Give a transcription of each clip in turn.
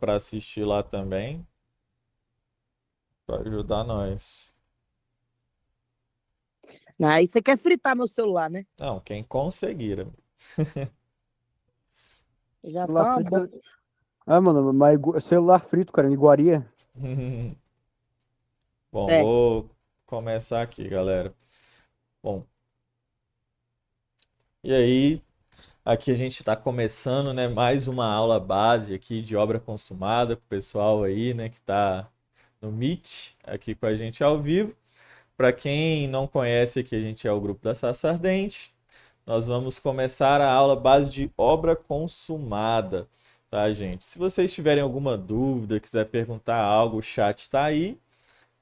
para assistir lá também, para ajudar nós. Aí você quer fritar meu celular, né? Não, quem conseguir. Já Celular tá uma boa. frito. Ah, mano, mas celular frito, cara, iguaria. Bom, É. vou começar aqui, galera. Bom, e aí, aqui a gente está começando, né, mais uma aula base aqui de obra consumada com o pessoal aí, né, que está no Meet aqui com a gente ao vivo. Para quem não conhece aqui, a gente é o grupo da Sassa Ardente. Nós vamos começar a aula base de obra consumada, tá, gente? Se vocês tiverem alguma dúvida, quiser perguntar algo, o chat está aí,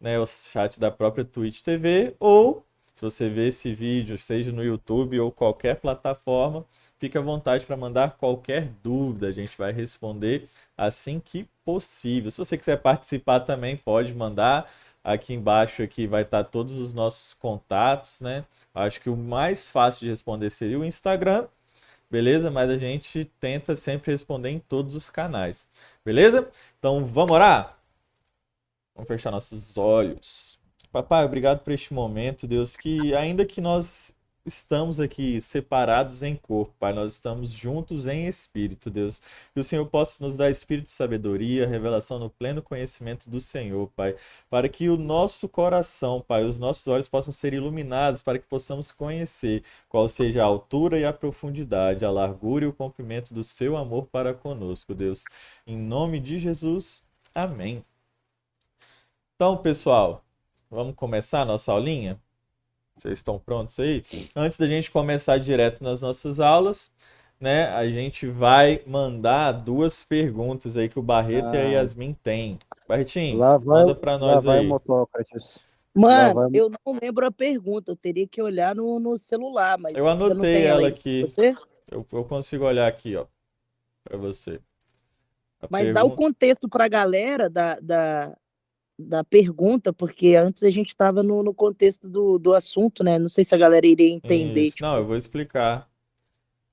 né, o chat da própria Twitch TV, ou se você vê esse vídeo, seja no YouTube ou qualquer plataforma, fique à vontade para mandar qualquer dúvida, a gente vai responder assim que possível. Se você quiser participar também, pode mandar. Aqui embaixo aqui vai estar todos os nossos contatos, né? Acho que o mais fácil de responder seria o Instagram, beleza? Mas a gente tenta sempre responder em todos os canais, beleza? Então vamos orar? Vamos fechar nossos olhos. Papai, obrigado por este momento, Deus, que ainda que nós estamos aqui separados em corpo, Pai, nós estamos juntos em espírito, Deus. Que o Senhor possa nos dar espírito de sabedoria, revelação no pleno conhecimento do Senhor, Pai, para que o nosso coração, Pai, os nossos olhos possam ser iluminados, para que possamos conhecer qual seja a altura e a profundidade, a largura e o comprimento do seu amor para conosco, Deus. Em nome de Jesus, amém. Então, pessoal, vamos começar a nossa aulinha? Vocês estão prontos aí? Antes da gente começar direto nas nossas aulas, né, a gente vai mandar duas perguntas aí que o Barreto e a Ah, Yasmin têm. Barretinho, lá vai, manda para lá nós vai o aí. Motocrates. Lá Mano, vai. eu não lembro a pergunta. Eu teria que olhar no celular, mas Eu você não anotei tem ela ela aí com aqui. você? Eu consigo olhar aqui, ó, para você. A Mas dá o pergunta. contexto para a galera da pergunta, porque antes a gente estava no contexto do assunto, né? Não sei se a galera iria entender, Isso. Não, eu tipo. vou explicar.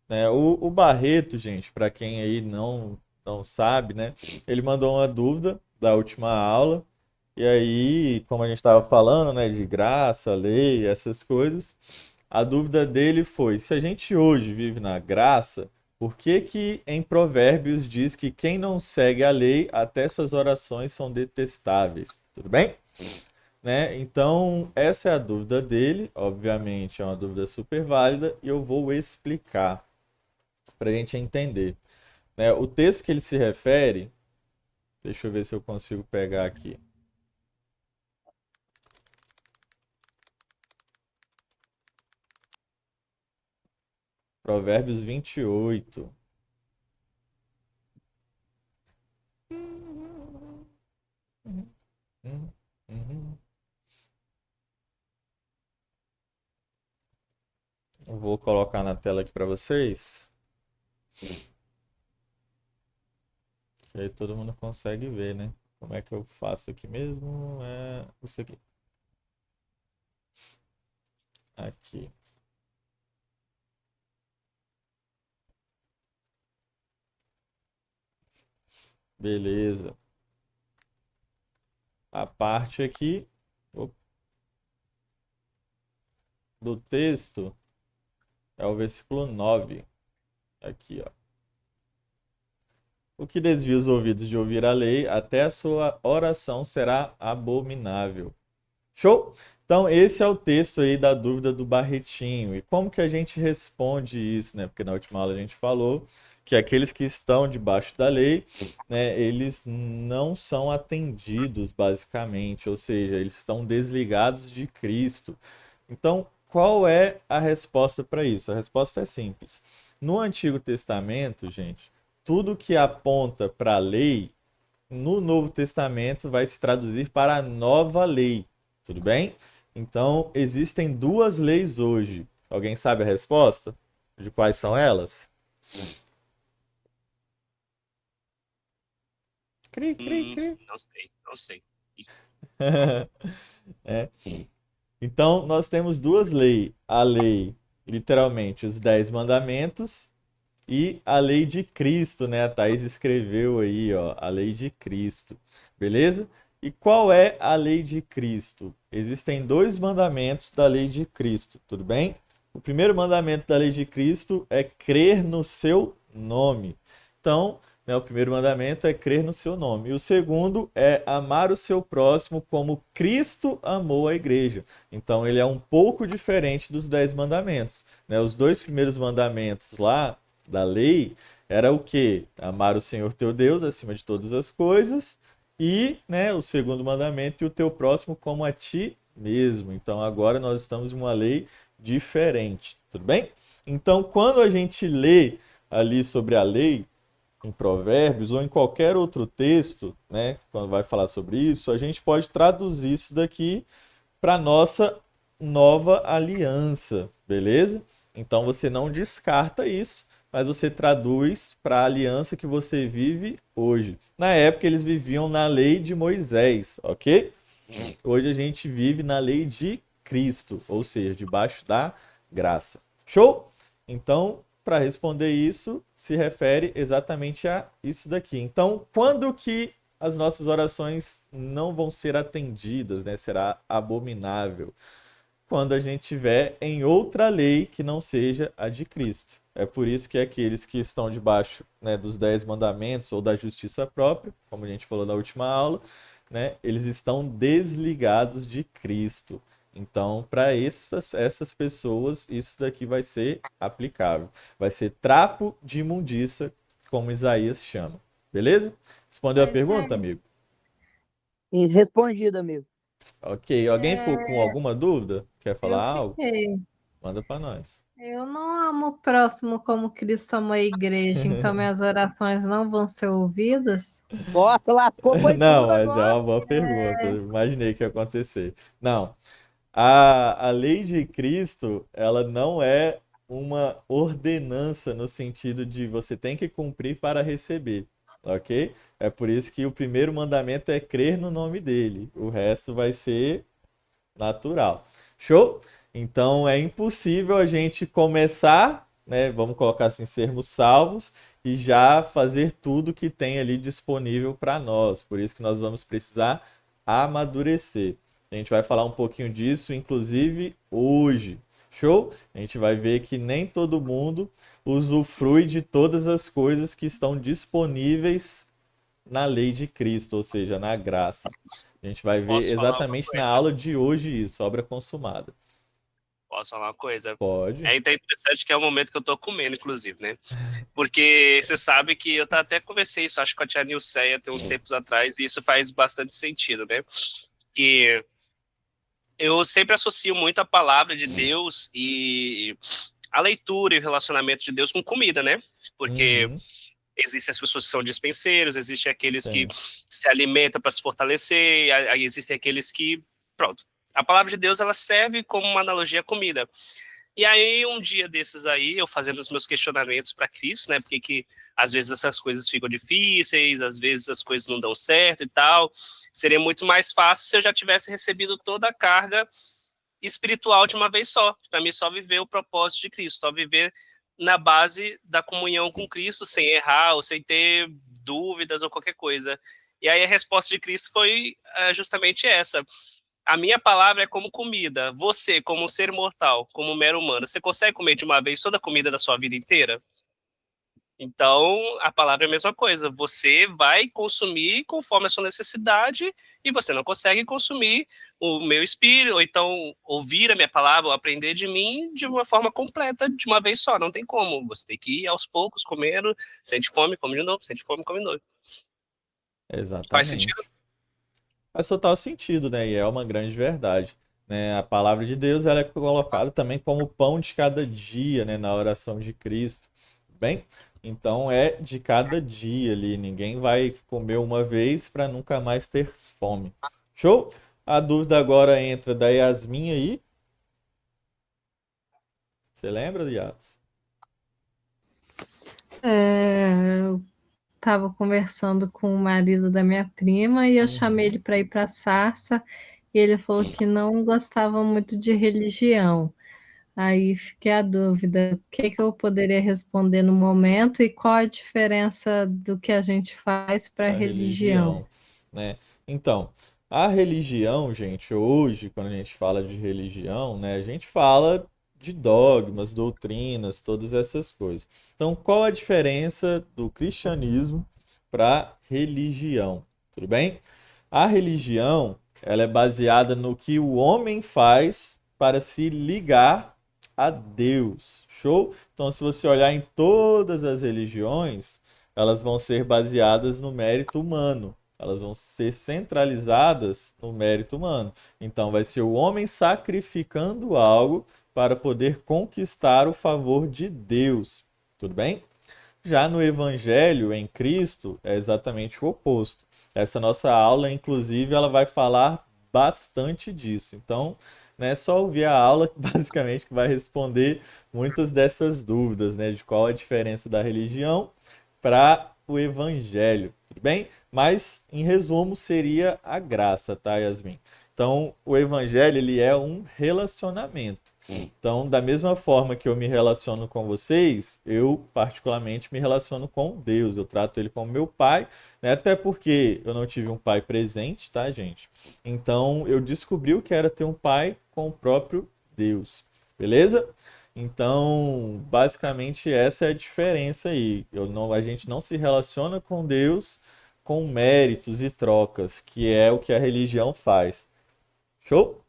Né? O Barreto, gente, para quem aí não sabe, né? Ele mandou uma dúvida da última aula. E aí, como a gente estava falando, né, de graça, lei, essas coisas, a dúvida dele foi: se a gente hoje vive na graça, por que que em Provérbios diz que quem não segue a lei, até suas orações são detestáveis? Tudo bem? Né? Então, essa é a dúvida dele, obviamente é uma dúvida super válida, e eu vou explicar para a gente entender. Né? O texto que ele se refere, deixa eu ver se eu consigo pegar aqui. Provérbios 28. Eu vou colocar na tela aqui para vocês, que aí todo mundo consegue ver, né? Como é que eu faço aqui mesmo? É isso aqui. Aqui. Beleza. A parte aqui do texto é o versículo 9. Aqui, ó. O que desvia os ouvidos de ouvir a lei, até a sua oração será abominável. Show? Então, esse é o texto aí da dúvida do Barretinho. E como que a gente responde isso, né? Porque na última aula a gente falou que aqueles que estão debaixo da lei, né, eles não são atendidos, basicamente, ou seja, eles estão desligados de Cristo. Então, qual é a resposta para isso? A resposta é simples. No Antigo Testamento, gente, tudo que aponta para a lei, no Novo Testamento vai se traduzir para a nova lei. Tudo bem? Então, existem duas leis hoje. Alguém sabe a resposta? De quais são elas? Cri, cri, cri. Não sei, não sei. É. Então, nós temos duas leis. A lei, literalmente, os 10 mandamentos, e a lei de Cristo, né? A Thaís escreveu aí, ó, a lei de Cristo, beleza? E qual é a lei de Cristo? Existem dois mandamentos da lei de Cristo, tudo bem? O primeiro mandamento da lei de Cristo é crer no seu nome. Então, né, o primeiro mandamento é crer no seu nome. E o segundo é amar o seu próximo como Cristo amou a igreja. Então, ele é um pouco diferente dos 10 mandamentos, né? Os dois primeiros mandamentos lá da lei era o quê? Amar o Senhor teu Deus acima de todas as coisas e, né, o segundo mandamento e o teu próximo como a ti mesmo. Então, agora nós estamos em uma lei diferente, tudo bem? Então, quando a gente lê ali sobre a lei, em Provérbios ou em qualquer outro texto, né, quando vai falar sobre isso, a gente pode traduzir isso daqui para nossa nova aliança, beleza? Então você não descarta isso, mas você traduz para a aliança que você vive hoje. Na época eles viviam na lei de Moisés, ok? Hoje a gente vive na lei de Cristo, ou seja, debaixo da graça. Show? Então, para responder isso, se refere exatamente a isso daqui. Então, quando que as nossas orações não vão ser atendidas, né? Será abominável. Quando a gente tiver em outra lei que não seja a de Cristo. É por isso que aqueles que estão debaixo, né, dos 10 mandamentos ou da justiça própria, como a gente falou na última aula, né, eles estão desligados de Cristo. Então, para essas pessoas, isso daqui vai ser aplicável. Vai ser trapo de imundícia, como Isaías chama. Beleza? Respondeu a Pois pergunta, é. amigo? E respondido, amigo. Ok. Alguém ficou com É, alguma dúvida? Quer eu falar algo? fiquei. Manda para nós. Eu não amo o próximo como Cristo amou a igreja, então minhas orações não vão ser ouvidas? Nossa, lascou, foi Não, tudo mas é agora. uma boa pergunta. Eu imaginei que ia acontecer. Não. A lei de Cristo, ela não é uma ordenança no sentido de você tem que cumprir para receber, ok? É por isso que o primeiro mandamento é crer no nome dele. O resto vai ser natural. Show? Então é impossível a gente começar, né? Vamos colocar assim, sermos salvos e já fazer tudo que tem ali disponível para nós. Por isso que nós vamos precisar amadurecer. A gente vai falar um pouquinho disso, inclusive hoje. Show? A gente vai ver que nem todo mundo usufrui de todas as coisas que estão disponíveis na lei de Cristo, ou seja, na graça. A gente vai ver Posso falar uma exatamente na coisa? aula de hoje isso, obra consumada. Posso falar uma coisa? Pode? É até interessante que é o momento que eu tô comendo, inclusive, né? Porque você sabe que eu até conversei isso, acho, com a tia Nilceia tem uns tempos atrás, e isso faz bastante sentido, né? Que eu sempre associo muito a palavra de Deus e a leitura e o relacionamento de Deus com comida, né? Porque Uhum, existem as pessoas que são dispenseiros, existem aqueles que sim. se alimentam para se fortalecer, aí existem aqueles que, pronto. A palavra de Deus, ela serve como uma analogia à comida. E aí, um dia desses aí, eu fazendo os meus questionamentos para Cristo, né? Porque que às vezes essas coisas ficam difíceis, às vezes as coisas não dão certo e tal. Seria muito mais fácil se eu já tivesse recebido toda a carga espiritual de uma vez só, para mim só viver o propósito de Cristo, só viver na base da comunhão com Cristo, sem errar ou sem ter dúvidas ou qualquer coisa. E aí a resposta de Cristo foi justamente essa. A minha palavra é como comida. Você, como ser mortal, como mero humano, você consegue comer de uma vez toda a comida da sua vida inteira? Então, a palavra é a mesma coisa. Você vai consumir conforme a sua necessidade e você não consegue consumir o meu espírito, ou então ouvir a minha palavra, ou aprender de mim de uma forma completa, de uma vez só. Não tem como. Você tem que ir aos poucos, comendo, sente fome, come de novo, sente fome, come de novo. Faz sentido? Exatamente. Faz total sentido, né? E é uma grande verdade, né? A palavra de Deus, ela é colocada também como pão de cada dia, né? Na oração de Cristo. Bem, então é de cada dia ali. Ninguém vai comer uma vez para nunca mais ter fome. Show? A dúvida agora entra da Yasmin aí. Você lembra, Yas? Eu estava conversando com o marido da minha prima e eu chamei Uhum. ele para ir para a Sarça e ele falou que não gostava muito de religião. Aí fiquei a dúvida, o que eu poderia responder no momento e qual a diferença do que a gente faz para a Da religião? religião, né? Então, a religião, gente, hoje, quando a gente fala de religião, né, a gente fala de dogmas, doutrinas, todas essas coisas. Então, qual a diferença do cristianismo para religião? Tudo bem? A religião, ela é baseada no que o homem faz para se ligar a Deus. Show? Então, se você olhar em todas as religiões, elas vão ser baseadas no mérito humano. Elas vão ser centralizadas no mérito humano. Então, vai ser o homem sacrificando algo para poder conquistar o favor de Deus. Tudo bem? Já no Evangelho, em Cristo, é exatamente o oposto. Essa nossa aula, inclusive, ela vai falar bastante disso. Então, não é só ouvir a aula, basicamente, que vai responder muitas dessas dúvidas, né? De qual a diferença da religião para o Evangelho, tudo bem? Mas, em resumo, seria a graça, tá, Yasmin? Então, o Evangelho, ele é um relacionamento. Então, da mesma forma que eu me relaciono com vocês, eu particularmente me relaciono com Deus. Eu trato ele como meu pai, né? Até porque eu não tive um pai presente, tá, gente? Então, eu descobri o que era ter um pai com o próprio Deus. Beleza? Então, basicamente essa é a diferença aí. A gente não se relaciona com Deus com méritos e trocas, que é o que a religião faz. Show?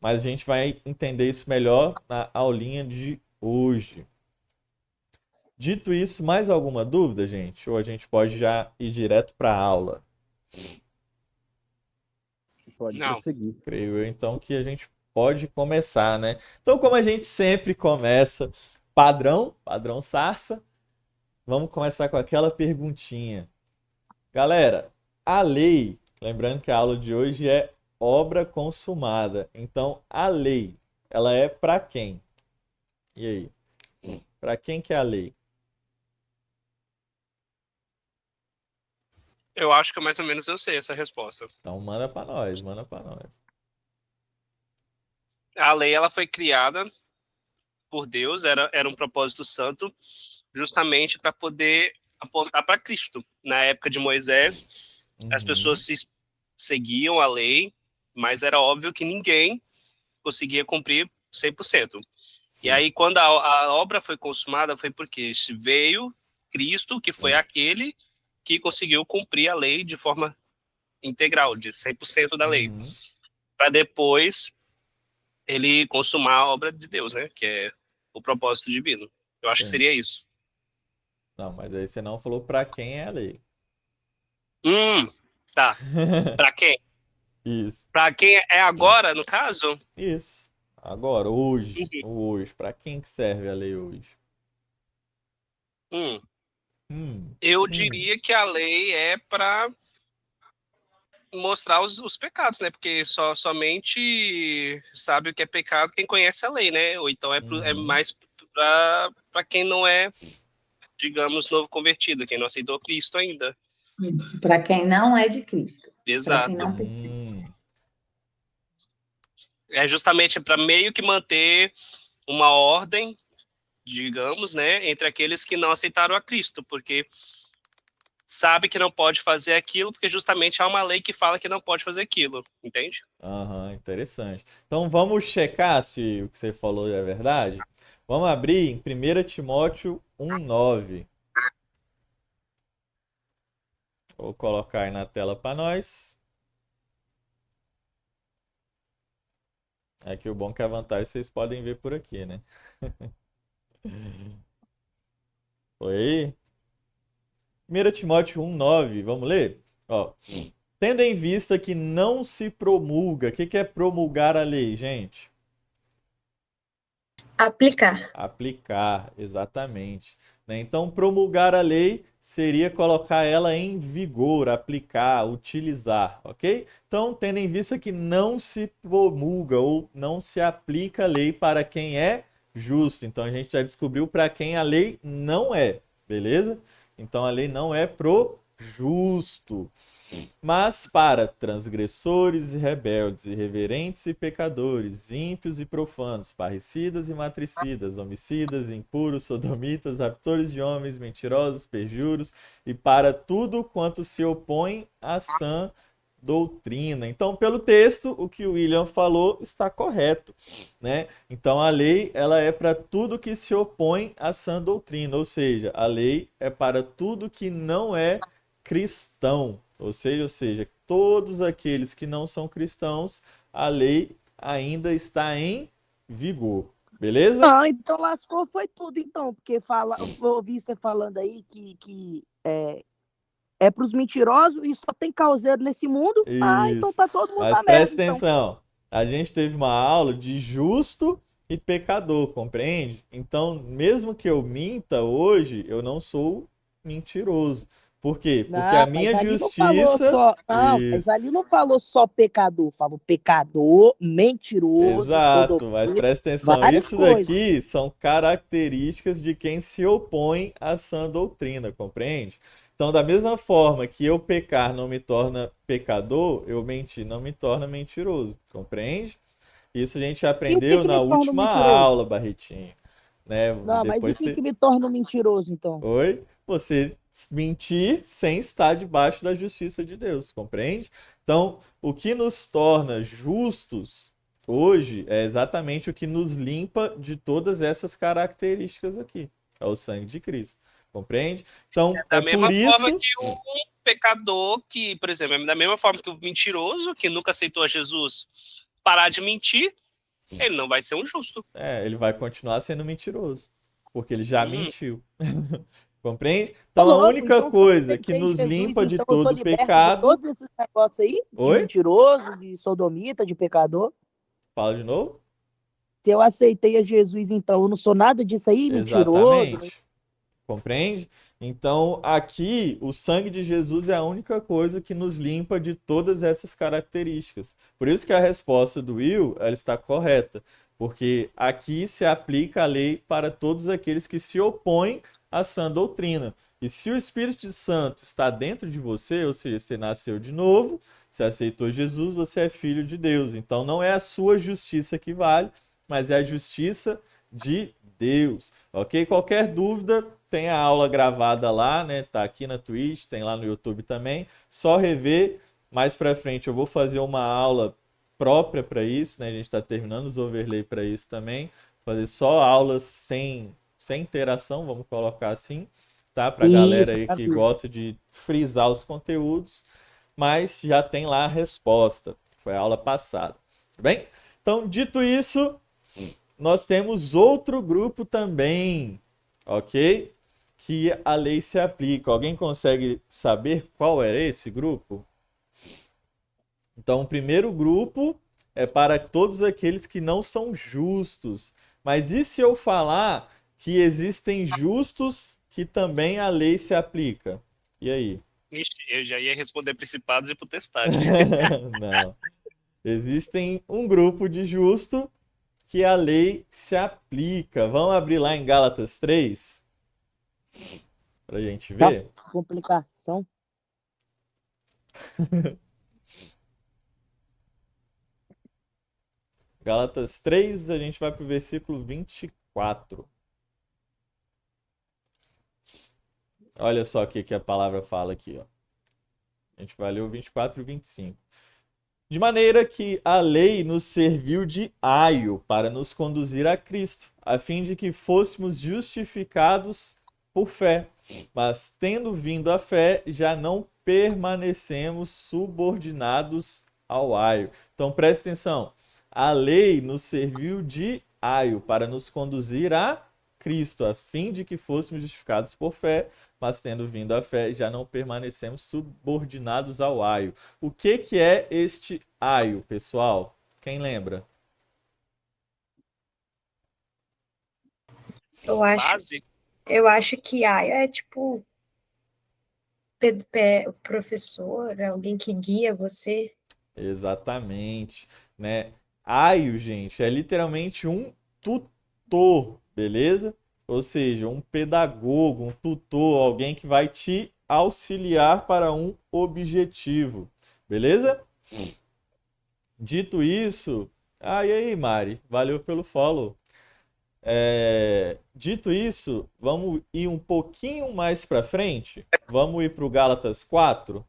Mas a gente vai entender isso melhor na aulinha de hoje. Dito isso, mais alguma dúvida, gente? Ou a gente pode já ir direto para a aula? Pode Não. prosseguir. Creio eu, então, que a gente pode começar, né? Então, como a gente sempre começa, padrão Sarsa, vamos começar com aquela perguntinha. Galera, a lei, lembrando que a aula de hoje é obra consumada. Então, a lei, ela é para quem? E aí? Para quem que é a lei? Eu acho que mais ou menos eu sei essa resposta. Então, manda para nós, manda para nós. A lei ela foi criada por Deus, era um propósito santo, justamente para poder apontar para Cristo. Na época de Moisés, as pessoas seguiam a lei, mas era óbvio que ninguém conseguia cumprir 100%. E aí, quando a obra foi consumada, foi porque veio Cristo, que foi aquele que conseguiu cumprir a lei de forma integral, de 100% da lei, para depois ele consumar a obra de Deus, né? Que é o propósito divino. Eu acho que seria isso. Não, mas aí você não falou para quem é a lei. Tá. Para quem? Isso. Para quem é agora, no caso? Isso. Agora, hoje, para quem que serve a lei hoje? Eu diria que a lei é para mostrar os pecados, né? Porque somente sabe o que é pecado quem conhece a lei, né? Ou então é mais para quem não é, digamos, novo convertido, quem não aceitou Cristo ainda. Para quem não é de Cristo. Exato. Pra quem não É justamente para meio que manter uma ordem, digamos, né, entre aqueles que não aceitaram a Cristo, porque sabe que não pode fazer aquilo, porque justamente há uma lei que fala que não pode fazer aquilo, entende? Interessante. Então vamos checar se o que você falou é verdade? Vamos abrir em 1 Timóteo 1,9. Vou colocar aí na tela para nós. Aqui o bom é que a vantagem vocês podem ver por aqui, né? Foi aí? 1 Timóteo 1,9, vamos ler? Ó, tendo em vista que não se promulga, o que é promulgar a lei, gente? Aplicar. Aplicar, exatamente. Né? Então, promulgar a lei seria colocar ela em vigor, aplicar, utilizar, ok? Então, tendo em vista que não se promulga ou não se aplica a lei para quem é justo. Então, a gente já descobriu para quem a lei não é, beleza? Então, a lei não é pro justo. Mas para transgressores e rebeldes, irreverentes e pecadores, ímpios e profanos, parricidas e matricidas, homicidas, impuros, sodomitas, raptores de homens, mentirosos, perjuros, e para tudo quanto se opõe à sã doutrina. Então, pelo texto, o que o William falou está correto, né? Então, a lei, ela é para tudo que se opõe à sã doutrina, ou seja, a lei é para tudo que não é cristão, ou seja, todos aqueles que não são cristãos, a lei ainda está em vigor, beleza? Ah, então lascou foi tudo, então, porque eu ouvi você falando aí que é para os mentirosos e só tem causeiro nesse mundo. Ah, então Isso. tá todo mundo Mas na merda, presta então. atenção, a gente teve uma aula de justo e pecador, compreende? Então, mesmo que eu minta hoje, eu não sou mentiroso. Por quê? Porque a Não, mas minha ali não falou justiça. só. Não, mas Isso. ali não falou só pecador, falou pecador, mentiroso, Exato, mas sodomita, presta atenção, várias isso coisas. daqui são características de quem se opõe à sã doutrina, compreende? Então, da mesma forma que eu pecar não me torna pecador, eu mentir não me torna mentiroso, compreende? Isso a gente E o que aprendeu que na me torna um última mentiroso? aula, Barretinho, né? Não, mas e o Depois que você... que me torna um mentiroso, então? Oi? Você mentir sem estar debaixo da justiça de Deus, compreende? Então, o que nos torna justos hoje é exatamente o que nos limpa de todas essas características aqui. É o sangue de Cristo, compreende? Então, é Da por mesma forma isso. que o pecador, que, por exemplo, da mesma forma que o mentiroso, que nunca aceitou a Jesus, parar de mentir, ele não vai ser um justo. Ele vai continuar sendo mentiroso, porque ele já Hum, mentiu. Compreende? Ô, Então, a louco, única então se eu coisa que aceitei nos Jesus, limpa de então eu tô todo liberto de pecado. todos esses negócios aí, de Oi? mentiroso, de sodomita, de pecador. Fala de novo? Se eu aceitei a Jesus, então eu não sou nada disso aí, mentiroso. Exatamente. Compreende? Então, aqui, o sangue de Jesus é a única coisa que nos limpa de todas essas características. Por isso que a resposta do Will, ela está correta. Porque aqui se aplica a lei para todos aqueles que se opõem à sã doutrina. E se o Espírito Santo está dentro de você, ou seja, você nasceu de novo, você aceitou Jesus, você é filho de Deus. Então, não é a sua justiça que vale, mas é a justiça de Deus. Ok? Qualquer dúvida, tem a aula gravada lá, né? Tá aqui na Twitch, tem lá no YouTube também. Só rever. Mais pra frente eu vou fazer uma aula própria para isso, né? A gente está terminando os overlay para isso também. Fazer só aulas sem interação, vamos colocar assim, tá? Pra Isso, galera aí que tranquilo. gosta de frisar os conteúdos, mas já tem lá a resposta. Foi a aula passada, tá bem? Então, dito isso, nós temos outro grupo também, ok? Que a lei se aplica. Alguém consegue saber qual era esse grupo? Então, o primeiro grupo é para todos aqueles que não são justos. Mas e se eu falar que existem justos que também a lei se aplica? E aí? eu já ia responder principados e potestade. Não. Existem um grupo de justo que a lei se aplica. Vamos abrir lá em Gálatas 3 para a gente ver? Complicação. Gálatas 3, a gente vai para o versículo 24. Olha só o que a palavra fala aqui, ó. A gente vai ler o 24 e o 25. De maneira que a lei nos serviu de aio para nos conduzir a Cristo, a fim de que fôssemos justificados por fé. Mas tendo vindo a fé, já não permanecemos subordinados ao aio. Então presta atenção. A lei nos serviu de aio para nos conduzir a Cristo, a fim de que fôssemos justificados por fé, mas tendo vindo a fé, já não permanecemos subordinados ao aio. O que é este aio, pessoal? Quem lembra? Base? Eu acho que é tipo o professor, alguém que guia você. Exatamente, né? Aio, gente, é literalmente um tutor, beleza? Ou seja, um pedagogo, um tutor, alguém que vai te auxiliar para um objetivo. Beleza? Dito isso... Ah, e aí, Mari? Valeu pelo follow. Dito isso, vamos ir um pouquinho mais para frente. Vamos ir para o Gálatas 4.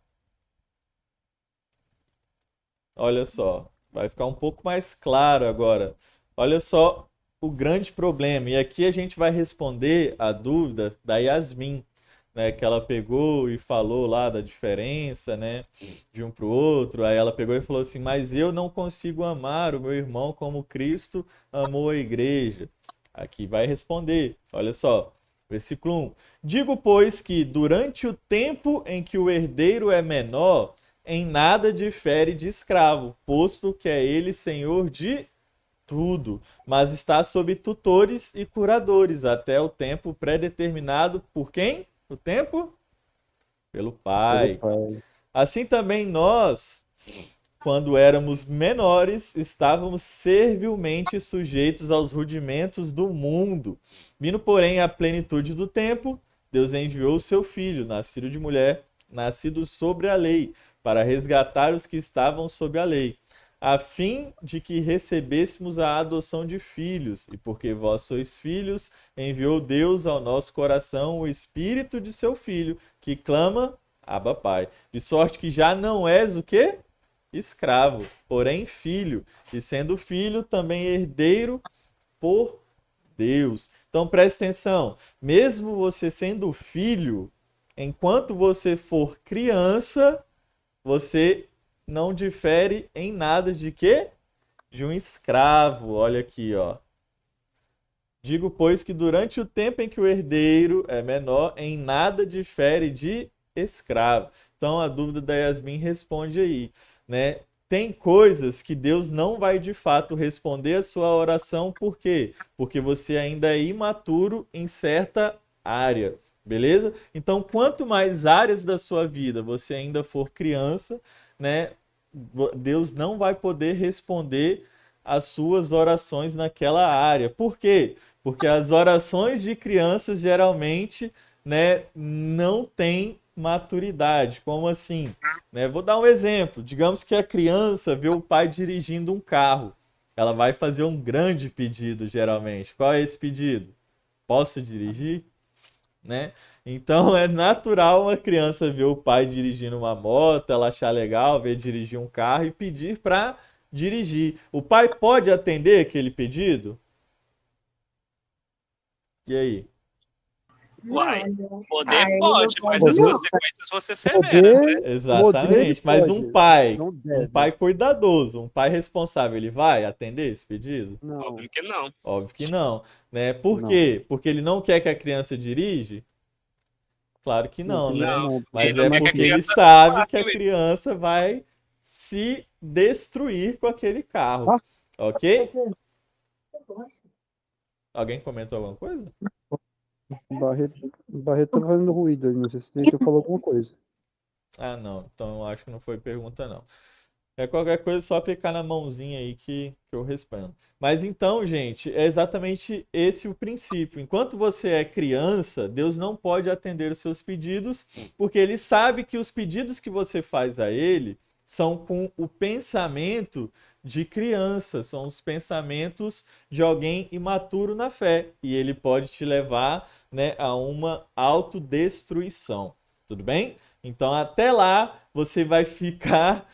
Olha só, vai ficar um pouco mais claro agora. Olha só o grande problema. E aqui a gente vai responder a dúvida da Yasmin, né, que ela pegou e falou lá da diferença, né, de um para o outro. Aí ela pegou e falou assim: mas eu não consigo amar o meu irmão como Cristo amou a igreja. Aqui vai responder, olha só, versículo 1. Digo, pois, que durante o tempo em que o herdeiro é menor, em nada difere de escravo, posto que é ele senhor de tudo, mas está sob tutores e curadores, até o tempo predeterminado por quem? O tempo? Pelo Pai. Assim também nós, quando éramos menores, estávamos servilmente sujeitos aos rudimentos do mundo. Vindo, porém, à plenitude do tempo, Deus enviou o seu Filho, nascido de mulher, nascido sobre a lei, para resgatar os que estavam sob a lei, a fim de que recebêssemos a adoção de filhos. E porque vós sois filhos, enviou Deus ao nosso coração o Espírito de seu Filho, que clama, Abba, Pai. De sorte que já não és o quê? Escravo, porém filho, e sendo filho, também herdeiro por Deus. Então preste atenção, mesmo você sendo filho, enquanto você for criança, você não difere em nada de quê? De um escravo. Olha aqui, ó. Digo, pois, que durante o tempo em que o herdeiro é menor, em nada difere de escravo. Então a dúvida da Yasmin responde aí, né? Tem coisas que Deus não vai de fato responder a sua oração, por quê? Porque você ainda é imaturo em certa área, beleza? Então, quanto mais áreas da sua vida você ainda for criança, né, Deus não vai poder responder as suas orações naquela área. Por quê? Porque as orações de crianças geralmente, né, não têm maturidade. Como assim? Né? Vou dar um exemplo. Digamos que a criança vê o pai dirigindo um carro. Ela vai fazer um grande pedido, geralmente. Qual é esse pedido? Posso dirigir? Né? Então é natural uma criança ver o pai dirigindo uma moto, ela achar legal ver dirigir um carro e pedir para dirigir. O pai pode atender aquele pedido? E aí? Uai, Não. poder Ele pode, não mas pode, as não. consequências vão ser severas, né? Exatamente. Mas um Não um deve. pai cuidadoso, um pai responsável, ele vai atender esse pedido? Não, Óbvio que não. Óbvio que não, né? Por Não. quê? Porque ele não quer que a criança dirige? Claro que não, primeiro né? não. Mas Ele é não quer que a porque ele criança sabe que a passe, criança vai se destruir com aquele carro, Ah. ok? Alguém comentou alguma coisa? Barreto tá fazendo ruído aí, não sei se ele falou alguma coisa. Ah, não. Então eu acho que não foi pergunta, não. Qualquer coisa, é só clicar na mãozinha aí que eu respondo. Mas então, gente, é exatamente esse o princípio. Enquanto você é criança, Deus não pode atender os seus pedidos, porque Ele sabe que os pedidos que você faz a Ele são com o pensamento de criança, são os pensamentos de alguém imaturo na fé. E Ele pode te levar, né, a uma autodestruição. Tudo bem? Então, até lá, você vai ficar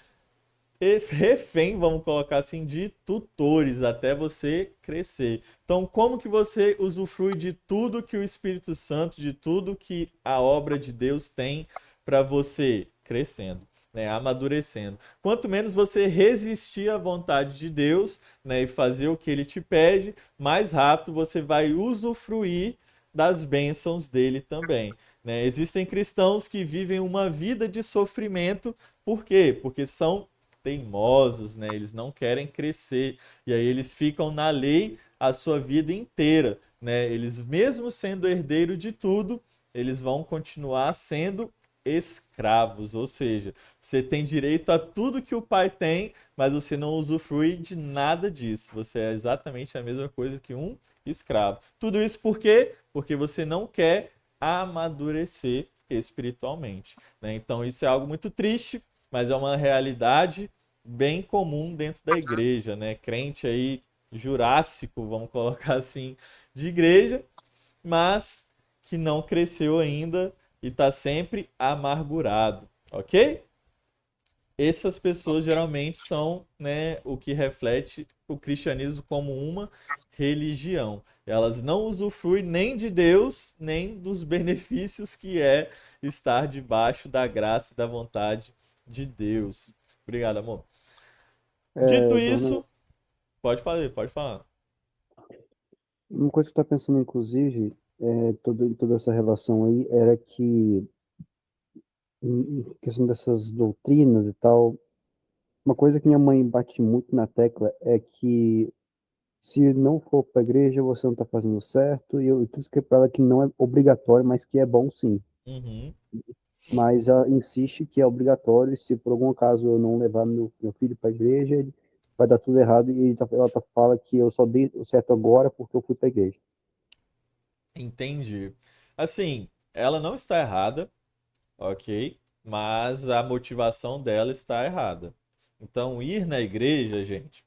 refém, vamos colocar assim, de tutores até você crescer. Então, como que você usufrui de tudo que o Espírito Santo, de tudo que a obra de Deus tem para você? Crescendo, né? Amadurecendo. Quanto menos você resistir à vontade de Deus, né, e fazer o que Ele te pede, mais rápido você vai usufruir das bênçãos dele também, né? Existem cristãos que vivem uma vida de sofrimento, por quê? Porque são teimosos, né? Eles não querem crescer e aí eles ficam na lei a sua vida inteira, né? Eles mesmo sendo herdeiro de tudo, eles vão continuar sendo escravos, ou seja, você tem direito a tudo que o pai tem, mas você não usufrui de nada disso. Você é exatamente a mesma coisa que um escravo. Tudo isso por quê? Porque você não quer amadurecer espiritualmente, né? Então isso é algo muito triste, mas é uma realidade bem comum dentro da igreja, né? Crente aí jurássico, vamos colocar assim, de igreja, mas que não cresceu ainda e está sempre amargurado, ok? Essas pessoas geralmente são, né, o que reflete o cristianismo como uma religião. Elas não usufruem nem de Deus, nem dos benefícios que é estar debaixo da graça e da vontade de Deus. Obrigado, amor. Dito Dornel, isso, pode falar, pode falar. uma coisa que eu estava pensando, inclusive, toda essa relação aí, era que, em questão dessas doutrinas e tal, uma coisa que minha mãe bate muito na tecla é que se não for para a igreja, você não está fazendo certo, e eu disse para ela que não é obrigatório, mas que é bom sim. Uhum. Mas ela insiste que é obrigatório, e se por algum acaso eu não levar meu filho para a igreja, vai dar tudo errado, e fala que eu só dei o certo agora porque eu fui para a igreja. Entendi. Assim, ela não está errada, ok? Mas a motivação dela está errada. Então, ir na igreja, gente,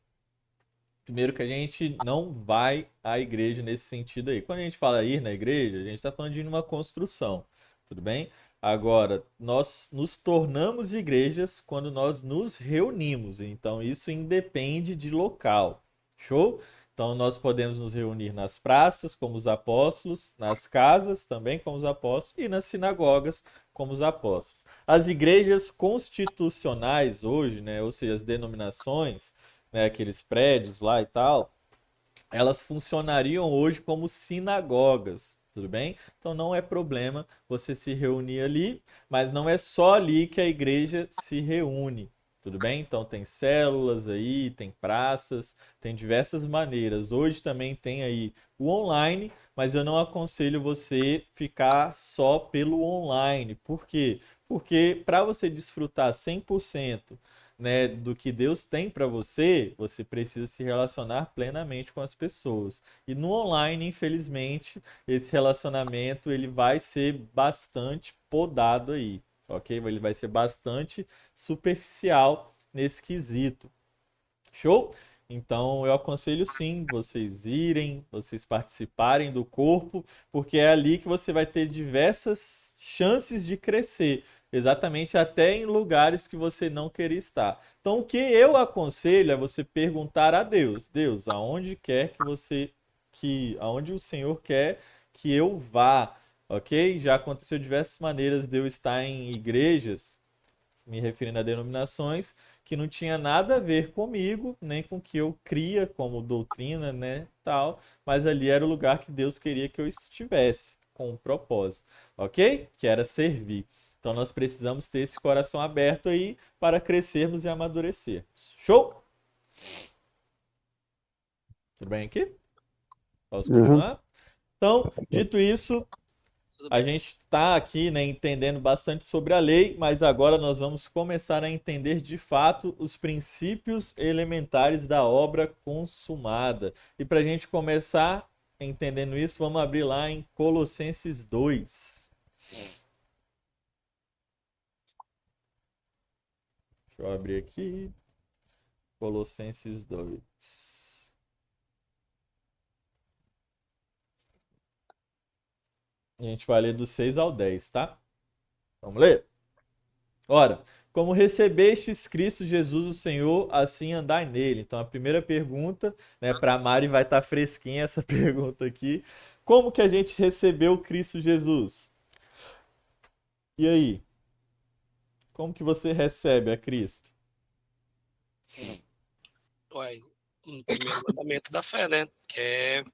primeiro que a gente não vai à igreja nesse sentido aí. Quando a gente fala ir na igreja, a gente está falando de ir numa construção, tudo bem? Agora, nós nos tornamos igrejas quando nós nos reunimos, então isso independe de local, show? Então nós podemos nos reunir nas praças, como os apóstolos, nas casas também, como os apóstolos, e nas sinagogas, como os apóstolos. As igrejas constitucionais hoje, né, ou seja, as denominações, né, aqueles prédios lá e tal, elas funcionariam hoje como sinagogas, tudo bem? Então não é problema você se reunir ali, mas não é só ali que a igreja se reúne, tudo bem? Então tem células aí, tem praças, tem diversas maneiras. Hoje também tem aí o online, mas eu não aconselho você ficar só pelo online. Por quê? Porque para você desfrutar 100%, né, do que Deus tem para você, você precisa se relacionar plenamente com as pessoas. E no online, infelizmente, esse relacionamento ele vai ser bastante podado aí, ok? Ele vai ser bastante superficial nesse quesito. Show? Então eu aconselho sim vocês irem, vocês participarem do corpo, porque é ali que você vai ter diversas chances de crescer, exatamente até em lugares que você não queria estar. Então o que eu aconselho é você perguntar a Deus, Deus, aonde quer que aonde o Senhor quer que eu vá, ok? Já aconteceu de diversas maneiras de eu estar em igrejas, me referindo a denominações, que não tinha nada a ver comigo, nem com o que eu cria como doutrina, né, tal, mas ali era o lugar que Deus queria que eu estivesse, com um propósito, ok? Que era servir. Então nós precisamos ter esse coração aberto aí para crescermos e amadurecer. Show? Tudo bem aqui? Posso Uhum. continuar? Então, dito isso, Tudo a bem. gente está aqui, né, entendendo bastante sobre a lei, mas agora nós vamos começar a entender de fato os princípios elementares da obra consumada. E para a gente começar entendendo isso, vamos abrir lá em Colossenses 2. Deixa eu abrir aqui. Colossenses 2. E a gente vai ler do 6 ao 10, tá? Vamos ler? Ora, como recebestes Cristo Jesus o Senhor, assim andai nele. Então a primeira pergunta, né, para a Mari vai estar fresquinha essa pergunta aqui. Como que a gente recebeu Cristo Jesus? E aí? Como que você recebe a Cristo? Uai, um primeiro mandamento da fé, né? Que é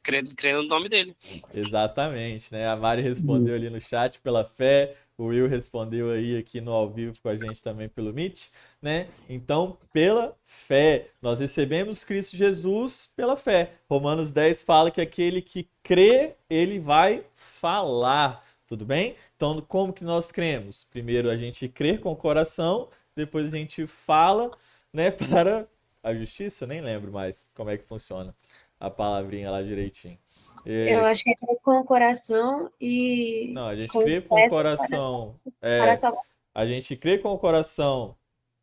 crendo no nome dele. Exatamente, né? A Mari respondeu Uhum. ali no chat pela fé, o Will respondeu aí aqui no ao vivo com a gente também pelo Meet, né? Então, pela fé, nós recebemos Cristo Jesus pela fé. Romanos 10 fala que aquele que crê, ele vai falar, tudo bem? Então, como que nós cremos? Primeiro a gente crê com o coração, depois a gente fala, né, para a justiça, eu nem lembro mais como é que funciona. a palavrinha lá direitinho. Eu acho que é crer com o coração e Não, a gente crê com o confessa coração. para a salvação. A gente crê com o coração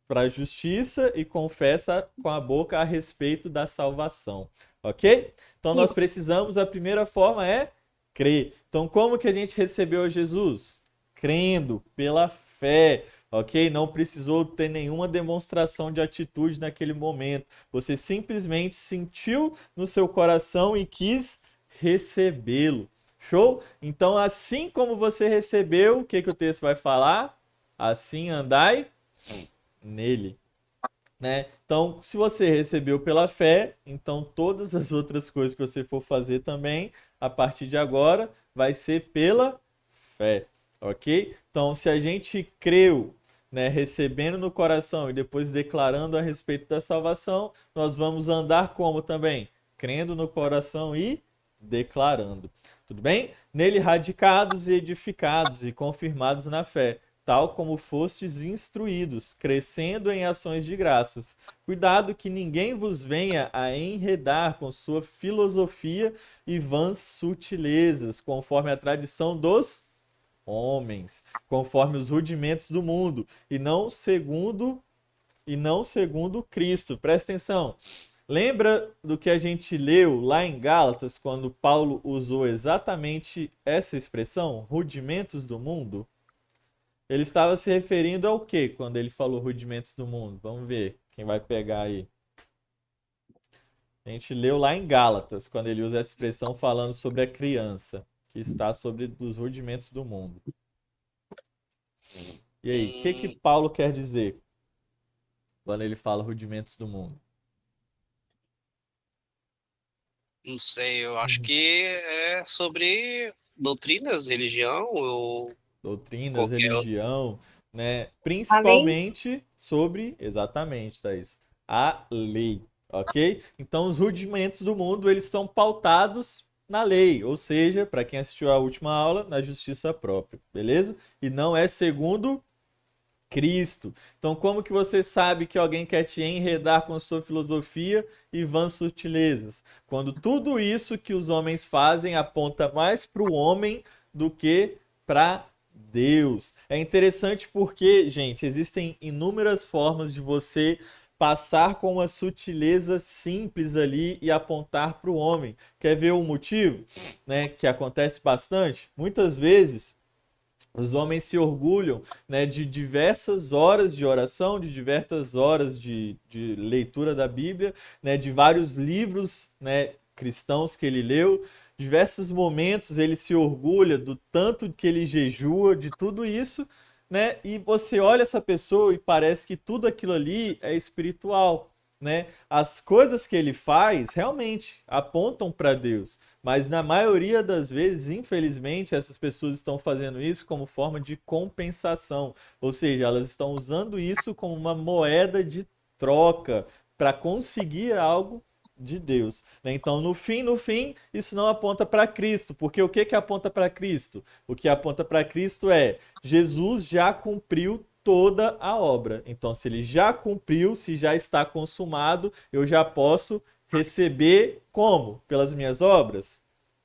para a justiça e confessa com a boca a respeito da salvação. Ok? Então nós Isso. precisamos, a primeira forma é crer. Então como que a gente recebeu Jesus? Crendo, pela fé. Ok? Não precisou ter nenhuma demonstração de atitude naquele momento. Você simplesmente sentiu no seu coração e quis recebê-lo. Show? Então, assim como você recebeu, o que o texto vai falar? Assim andai nele. Né? Então, se você recebeu pela fé, então todas as outras coisas que você for fazer também, a partir de agora, vai ser pela fé. Ok? Então, se a gente creu, né, recebendo no coração e depois declarando a respeito da salvação, nós vamos andar como também? Crendo no coração e declarando. Tudo bem? Nele radicados e edificados e confirmados na fé, tal como fostes instruídos, crescendo em ações de graças. Cuidado que ninguém vos venha a enredar com sua filosofia e vãs sutilezas, conforme a tradição dos homens, conforme os rudimentos do mundo, e não segundo Cristo. Presta atenção. Lembra do que a gente leu lá em Gálatas, quando Paulo usou exatamente essa expressão, rudimentos do mundo? Ele estava se referindo ao quê quando ele falou rudimentos do mundo? Vamos ver quem vai pegar aí. A gente leu lá em Gálatas, quando ele usa essa expressão falando sobre a criança, que está sobre os rudimentos do mundo. E aí, o que Paulo quer dizer quando ele fala rudimentos do mundo? Não sei, eu acho que é sobre doutrinas, religião ou Doutrinas, qualquer outro. religião, né? A lei, Principalmente sobre, exatamente, Thaís, a lei, ok? Então, os rudimentos do mundo, eles são pautados na lei, ou seja, para quem assistiu à última aula, na justiça própria, beleza? E não é segundo Cristo. Então, como que você sabe que alguém quer te enredar com sua filosofia e vãs sutilezas? Quando tudo isso que os homens fazem aponta mais para o homem do que para Deus. É interessante porque, gente, existem inúmeras formas de você passar com uma sutileza simples ali e apontar para o homem. Quer ver o motivo, né, que acontece bastante? Muitas vezes os homens se orgulham, né, de diversas horas de oração, de diversas horas de leitura da Bíblia, né, de vários livros, né, cristãos que ele leu. Diversos momentos ele se orgulha do tanto que ele jejua, de tudo isso, né? E você olha essa pessoa e parece que tudo aquilo ali é espiritual, né? As coisas que ele faz realmente apontam para Deus, mas na maioria das vezes, infelizmente, essas pessoas estão fazendo isso como forma de compensação, ou seja, elas estão usando isso como uma moeda de troca para conseguir algo de Deus, né? Então, no fim, isso não aponta para Cristo, porque o que aponta para Cristo? O que aponta para Cristo é Jesus já cumpriu toda a obra. Então, se ele já cumpriu, se já está consumado, eu já posso receber como? Pelas minhas obras?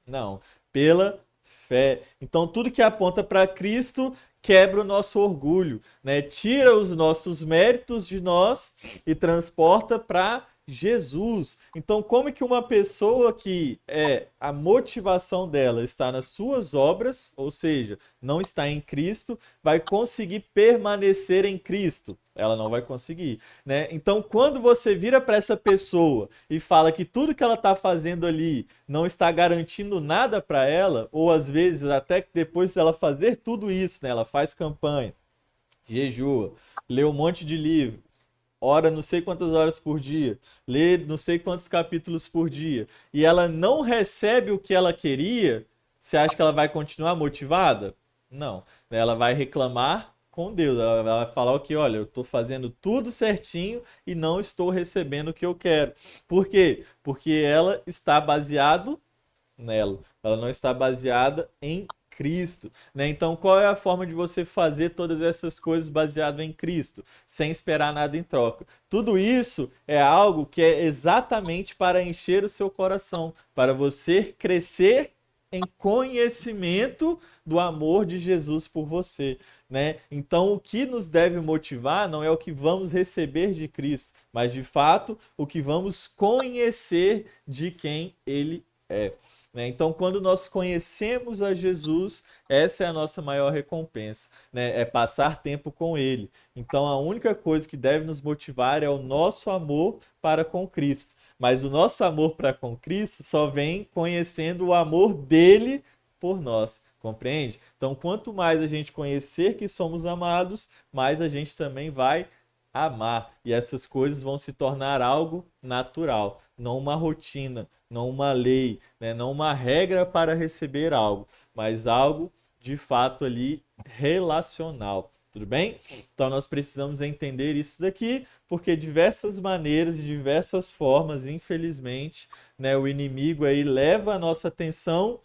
Não, pela fé. Então, tudo que aponta para Cristo quebra o nosso orgulho, né? Tira os nossos méritos de nós e transporta para Jesus. Então, como que uma pessoa que a motivação dela está nas suas obras, ou seja, não está em Cristo, vai conseguir permanecer em Cristo? Ela não vai conseguir, né? Então, quando você vira para essa pessoa e fala que tudo que ela está fazendo ali não está garantindo nada para ela, ou às vezes até que depois dela fazer tudo isso, né, ela faz campanha, jejua, lê um monte de livro, ora não sei quantas horas por dia, lê não sei quantos capítulos por dia, e ela não recebe o que ela queria, você acha que ela vai continuar motivada? Não. Ela vai reclamar com Deus. Ela vai falar o que, olha, eu estou fazendo tudo certinho e não estou recebendo o que eu quero. Por quê? Porque ela está baseado nela. Ela não está baseada em Cristo, né? Então, qual é a forma de você fazer todas essas coisas baseado em Cristo, sem esperar nada em troca? Tudo isso é algo que é exatamente para encher o seu coração, para você crescer em conhecimento do amor de Jesus por você, né? Então, o que nos deve motivar não é o que vamos receber de Cristo, mas de fato o que vamos conhecer de quem Ele é, né? Então, quando nós conhecemos a Jesus, essa é a nossa maior recompensa, né? É passar tempo com Ele. Então, a única coisa que deve nos motivar é o nosso amor para com Cristo. Mas o nosso amor para com Cristo só vem conhecendo o amor dele por nós, compreende? Então, quanto mais a gente conhecer que somos amados, mais a gente também vai amar. E essas coisas vão se tornar algo natural, não uma rotina, não uma lei, né? Não uma regra para receber algo, mas algo de fato ali relacional. Tudo bem? Então nós precisamos entender isso daqui, porque diversas maneiras, de diversas formas, infelizmente, né, o inimigo aí leva a nossa atenção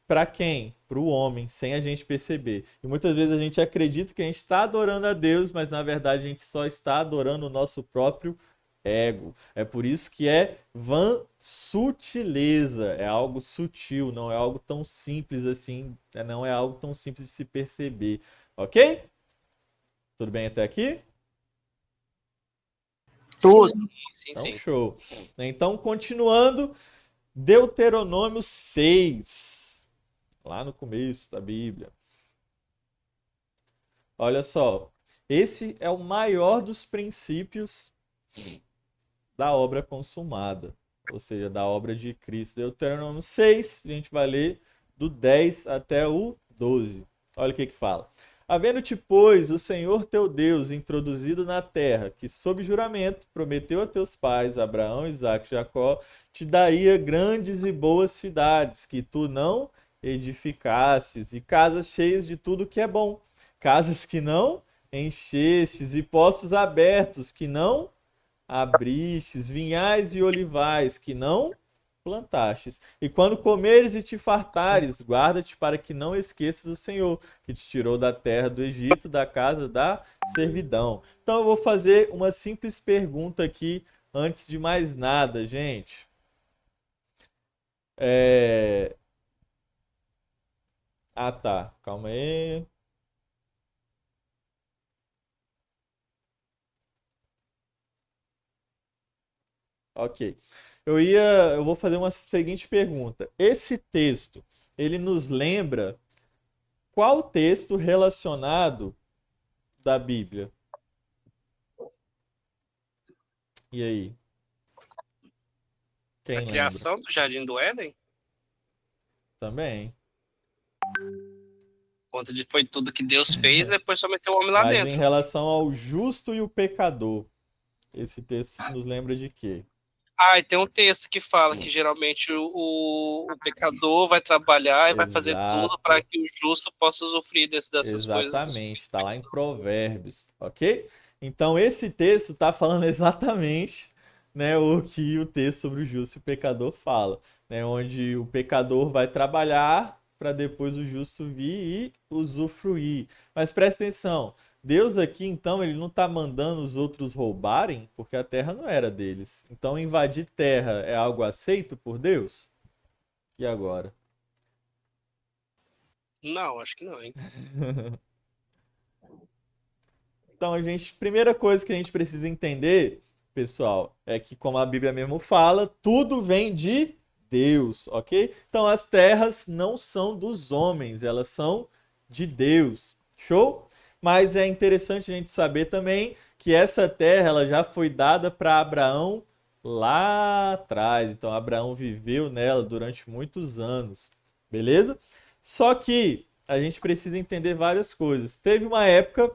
para quem? Para o homem, sem a gente perceber. E muitas vezes a gente acredita que a gente está adorando a Deus, mas na verdade a gente só está adorando o nosso próprio ego. É por isso que é vã sutileza, é algo sutil, não é algo tão simples assim, não é algo tão simples de se perceber, ok? Tudo bem até aqui? Tudo. Sim, Então, sim. show. Então, continuando, Deuteronômio 6, lá no começo da Bíblia. Olha só, esse é o maior dos princípios da obra consumada, ou seja, da obra de Cristo. Deuteronômio 6, a gente vai ler do 10 até o 12. Olha o que que fala. Havendo-te, pois, o Senhor teu Deus introduzido na terra, que sob juramento prometeu a teus pais, Abraão, Isaque e Jacó, te daria grandes e boas cidades, que tu não edificastes, e casas cheias de tudo que é bom, casas que não enchestes, e poços abertos que não abristes, vinhais e olivais que não plantastes. E quando comeres e te fartares, guarda-te para que não esqueças o Senhor, que te tirou da terra do Egito, da casa da servidão. Então eu vou fazer uma simples pergunta aqui, antes de mais nada, gente. Ah, tá. Calma aí. Ok. Eu vou fazer uma seguinte pergunta. Esse texto, ele nos lembra qual texto relacionado da Bíblia? E aí? A Quem lembra? criação do Jardim do Éden, Também. conta de foi tudo que Deus fez, depois só meteu o homem lá Mas em dentro. relação ao justo e o pecador, esse texto nos lembra de quê? Ah, e tem um texto que fala que geralmente o pecador vai trabalhar e vai fazer tudo para Exato. que o justo possa usufruir dessas coisas. Exatamente, está lá em Provérbios, ok? Então esse texto está falando exatamente, né, o que o texto sobre o justo e o pecador fala, né, onde o pecador vai trabalhar para depois o justo vir e usufruir. Mas presta atenção, Deus aqui então ele não está mandando os outros roubarem, porque a terra não era deles. Então invadir terra é algo aceito por Deus? E agora? Não, acho que não, hein? Então, primeira coisa que a gente precisa entender, pessoal, é que como a Bíblia mesmo fala, tudo vem de Deus, ok? Então, as terras não são dos homens, elas são de Deus. Show? Mas é interessante a gente saber também que essa terra ela já foi dada para Abraão lá atrás. Então, Abraão viveu nela durante muitos anos. Beleza? Só que a gente precisa entender várias coisas. Teve uma época,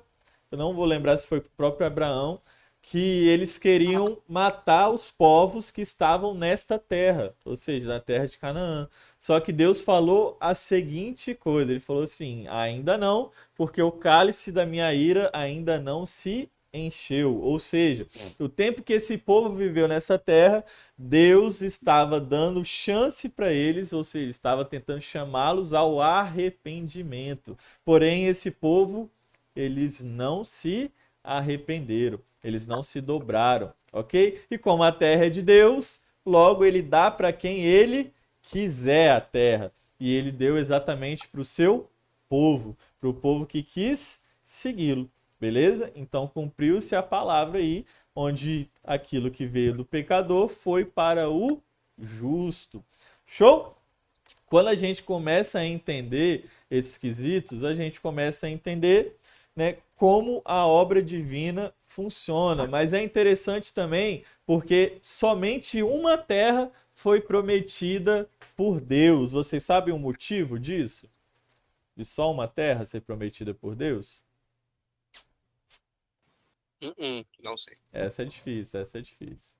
eu não vou lembrar se foi o próprio Abraão, que eles queriam matar os povos que estavam nesta terra, ou seja, na terra de Canaã. Só que Deus falou a seguinte coisa, ele falou assim, ainda não, porque o cálice da minha ira ainda não se encheu. Ou seja, o tempo que esse povo viveu nessa terra, Deus estava dando chance para eles, ou seja, estava tentando chamá-los ao arrependimento. Porém, esse povo, eles não se arrependeram, eles não se dobraram, ok? E como a terra é de Deus, logo ele dá para quem ele quiser a terra. E ele deu exatamente para o seu povo, para o povo que quis segui-lo. Beleza? Então cumpriu-se a palavra aí, onde aquilo que veio do pecador foi para o justo. Show? Quando a gente começa a entender esses quesitos, a gente começa a entender, né, como a obra divina funciona. Mas é interessante também porque somente uma terra foi prometida por Deus. Vocês sabem o motivo disso? De só uma terra ser prometida por Deus? Não sei. Essa é difícil, essa é difícil.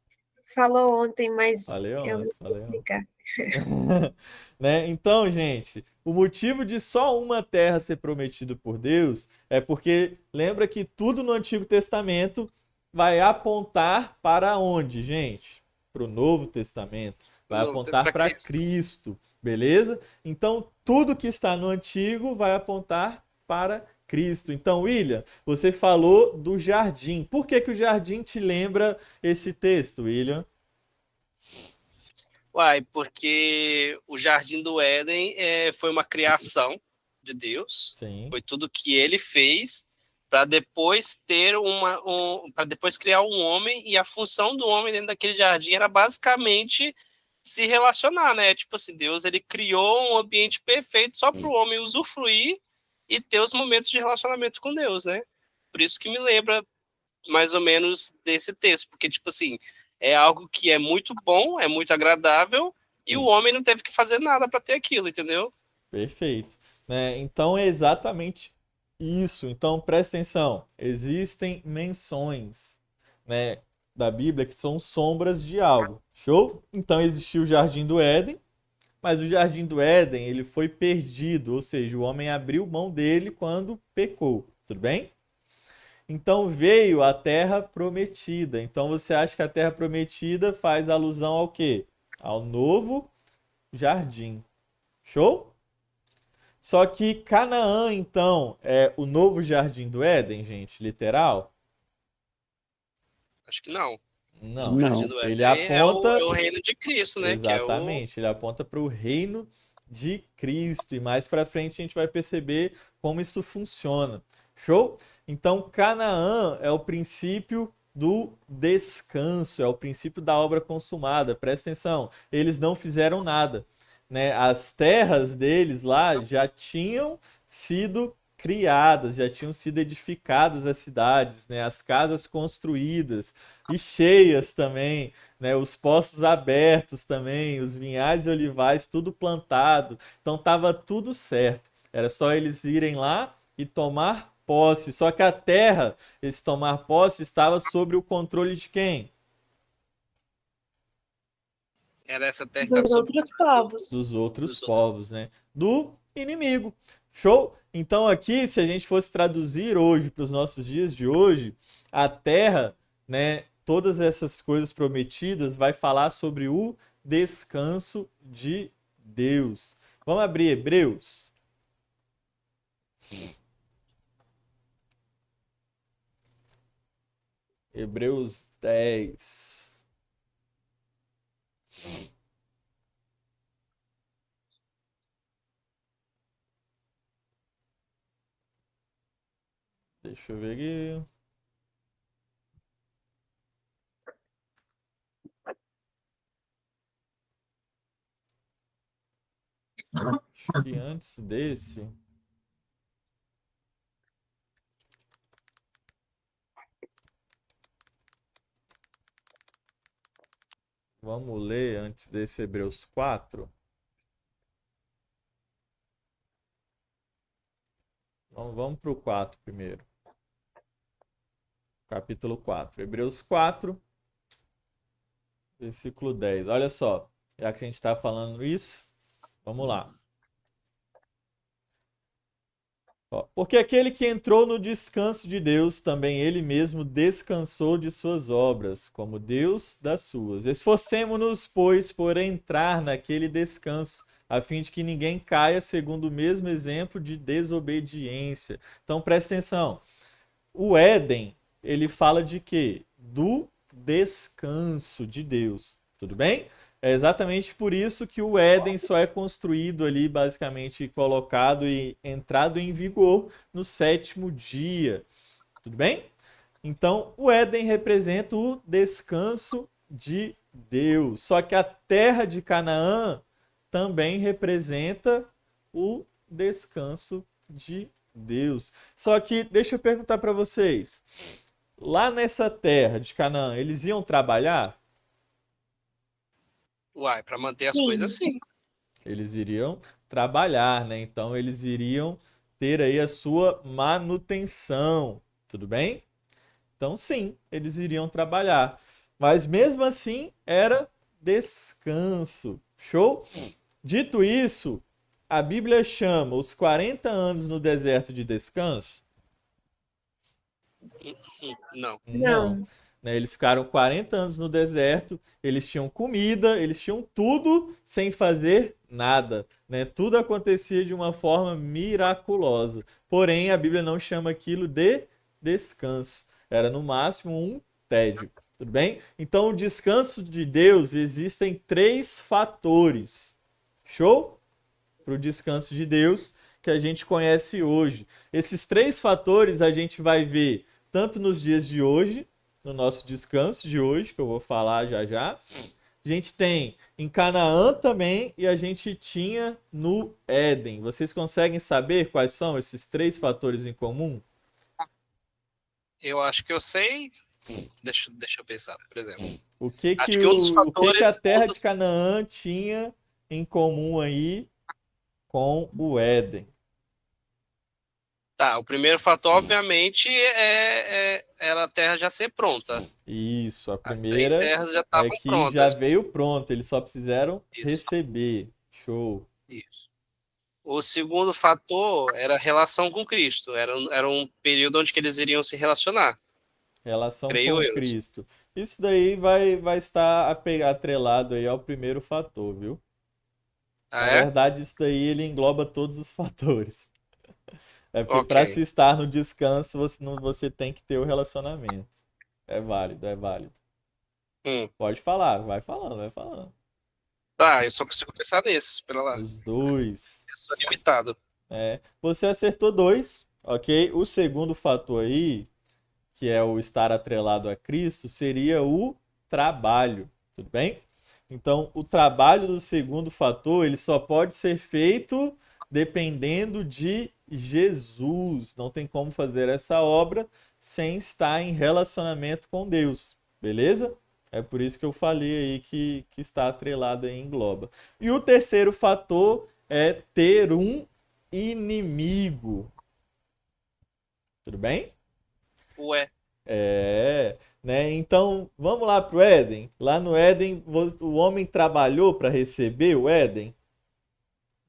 Falou ontem, mas Falei eu ontem, não sei falei ontem. explicar. Né? Então, gente, o motivo de só uma terra ser prometida por Deus é porque lembra que tudo no Antigo Testamento vai apontar para onde, gente? Para o Novo Testamento. Vai apontar Para para Cristo. Cristo, beleza? Então, tudo que está no Antigo vai apontar para Cristo. Então, William, você falou do jardim. Por que que o jardim te lembra esse texto, William? Uai, porque o Jardim do Éden foi uma criação de Deus, Sim. foi tudo que ele fez para depois ter para depois criar um homem, e a função do homem dentro daquele jardim era basicamente se relacionar, né? Tipo assim, Deus ele criou um ambiente perfeito só para o homem usufruir e ter os momentos de relacionamento com Deus, né? Por isso que me lembra mais ou menos desse texto, porque tipo assim, é algo que é muito bom, é muito agradável, e o homem não teve que fazer nada para ter aquilo, entendeu? Perfeito. Né? Então é exatamente isso. Então presta atenção. Existem menções, né, da Bíblia que são sombras de algo. Show? Então existiu o Jardim do Éden, mas o Jardim do Éden ele foi perdido, ou seja, o homem abriu mão dele quando pecou. Tudo bem? Então veio a Terra Prometida. Então você acha que a Terra Prometida faz alusão ao quê? Ao novo jardim. Show? Só que Canaã, então, é o novo jardim do Éden, gente, literal? Acho que não. Acho que Não. o Jardim Não. do Ele Éden é aponta, o reino de Cristo, né? Que é o. exatamente, ele aponta para o reino de Cristo. E mais para frente a gente vai perceber como isso funciona. Show? Então, Canaã é o princípio do descanso, é o princípio da obra consumada. Presta atenção, eles não fizeram nada, né? As terras deles lá já tinham sido criadas, já tinham sido edificadas as cidades, né? As casas construídas e cheias também, né? Os poços abertos também, os vinhais e olivais tudo plantado. Então estava tudo certo. Era só eles irem lá e tomar posse. Só que a terra, esse tomar posse, estava sob o controle de quem? Era essa terra que está Dos sob outros povos. Dos outros dos outros. povos, né? Do inimigo. Show? Então aqui, se a gente fosse traduzir hoje para os nossos dias de hoje, a terra, né, todas essas coisas prometidas vai falar sobre o descanso de Deus. Vamos abrir Hebreus. Hebreus 10. Deixa eu ver aqui. Acho que antes desse. Vamos ler antes desse Hebreus 4. Vamos para o 4 primeiro. Capítulo 4. Hebreus 4, versículo 10. Olha só, já que a gente está falando isso, vamos lá. Ó, porque aquele que entrou no descanso de Deus, também ele mesmo descansou de suas obras, como Deus das suas. Esforcemo-nos, pois, por entrar naquele descanso, a fim de que ninguém caia segundo o mesmo exemplo de desobediência. Então, presta atenção. O Éden, ele fala de quê? Do descanso de Deus. Tudo bem? É exatamente por isso que o Éden só é construído ali, basicamente colocado e entrado em vigor no sétimo dia. Tudo bem? Então, o Éden representa o descanso de Deus. Só que a terra de Canaã também representa o descanso de Deus. Só que, deixa eu perguntar para vocês. Lá nessa terra de Canaã, eles iam trabalhar? Uai, para manter as Sim. coisas sim. Eles iriam trabalhar, né? Então eles iriam ter aí a sua manutenção, tudo bem? Então sim, eles iriam trabalhar. Mas mesmo assim era descanso. Show? Dito isso, a Bíblia chama os 40 anos no deserto de descanso? Não. Não. Né? Eles ficaram 40 anos no deserto, eles tinham comida, eles tinham tudo sem fazer nada. Né? Tudo acontecia de uma forma miraculosa. Porém, a Bíblia não chama aquilo de descanso. Era no máximo um tédio. Tudo bem? Então, o descanso de Deus existem 3 fatores. Show? Para o descanso de Deus que a gente conhece hoje. Esses 3 fatores a gente vai ver tanto nos dias de hoje, no nosso descanso de hoje, que eu vou falar já já. A gente tem em Canaã também e a gente tinha no Éden. Vocês conseguem saber quais são esses 3 fatores em comum? Eu acho que eu sei. Deixa eu pensar, por exemplo. O que Acho que, que um dos o que que a fatores. terra de Canaã tinha em comum aí com o Éden? Tá, o primeiro fator, obviamente, era a terra já ser pronta. Isso, a As 3 primeira terras já é estavam que já prontas. veio pronto, eles só precisaram Isso, receber. Show. isso. O segundo fator era a relação com Cristo. Era um período onde que eles iriam se relacionar, Relação creio com eu. Cristo. Isso daí vai estar atrelado aí ao primeiro fator, viu? Ah, Na é? verdade, isso daí ele engloba todos os fatores. É porque Ok. para se estar no descanso, você tem que ter o relacionamento. É válido, é válido. Pode falar, vai falando, vai falando. Tá, eu só consigo pensar nesses, pera lá. Os 2. Eu sou limitado. Você acertou 2, ok? O segundo fator aí, que é o estar atrelado a Cristo, seria o trabalho, tudo bem? Então, o trabalho do segundo fator, ele só pode ser feito dependendo de Jesus. Não tem como fazer essa obra sem estar em relacionamento com Deus, beleza? É por isso que eu falei aí que está atrelado aí, engloba. E o terceiro fator é ter um inimigo. Tudo bem? Ué, Né? Então, vamos lá pro Éden. Lá no Éden, o homem trabalhou para receber o Éden?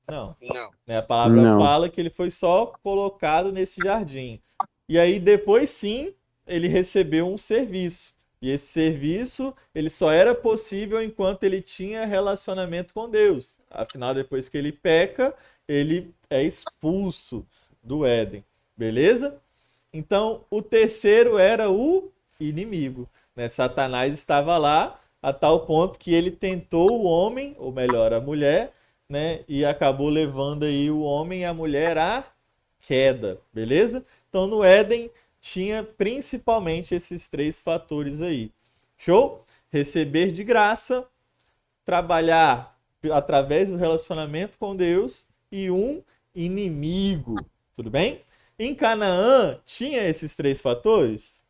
Não. não. Né? A palavra Não. fala que ele foi só colocado nesse jardim. E aí depois sim, ele recebeu um serviço. E esse serviço, ele só era possível enquanto ele tinha relacionamento com Deus. Afinal, depois que ele peca, ele é expulso do Éden. Beleza? Então, o terceiro era o inimigo. Né? Satanás estava lá a tal ponto que ele tentou o homem, ou melhor, a mulher, né? E acabou levando aí o homem e a mulher à queda, beleza? Então, no Éden tinha principalmente esses 3 fatores aí. Show? Receber de graça, trabalhar através do relacionamento com Deus e um inimigo. Tudo bem? Em Canaã, tinha esses 3 fatores?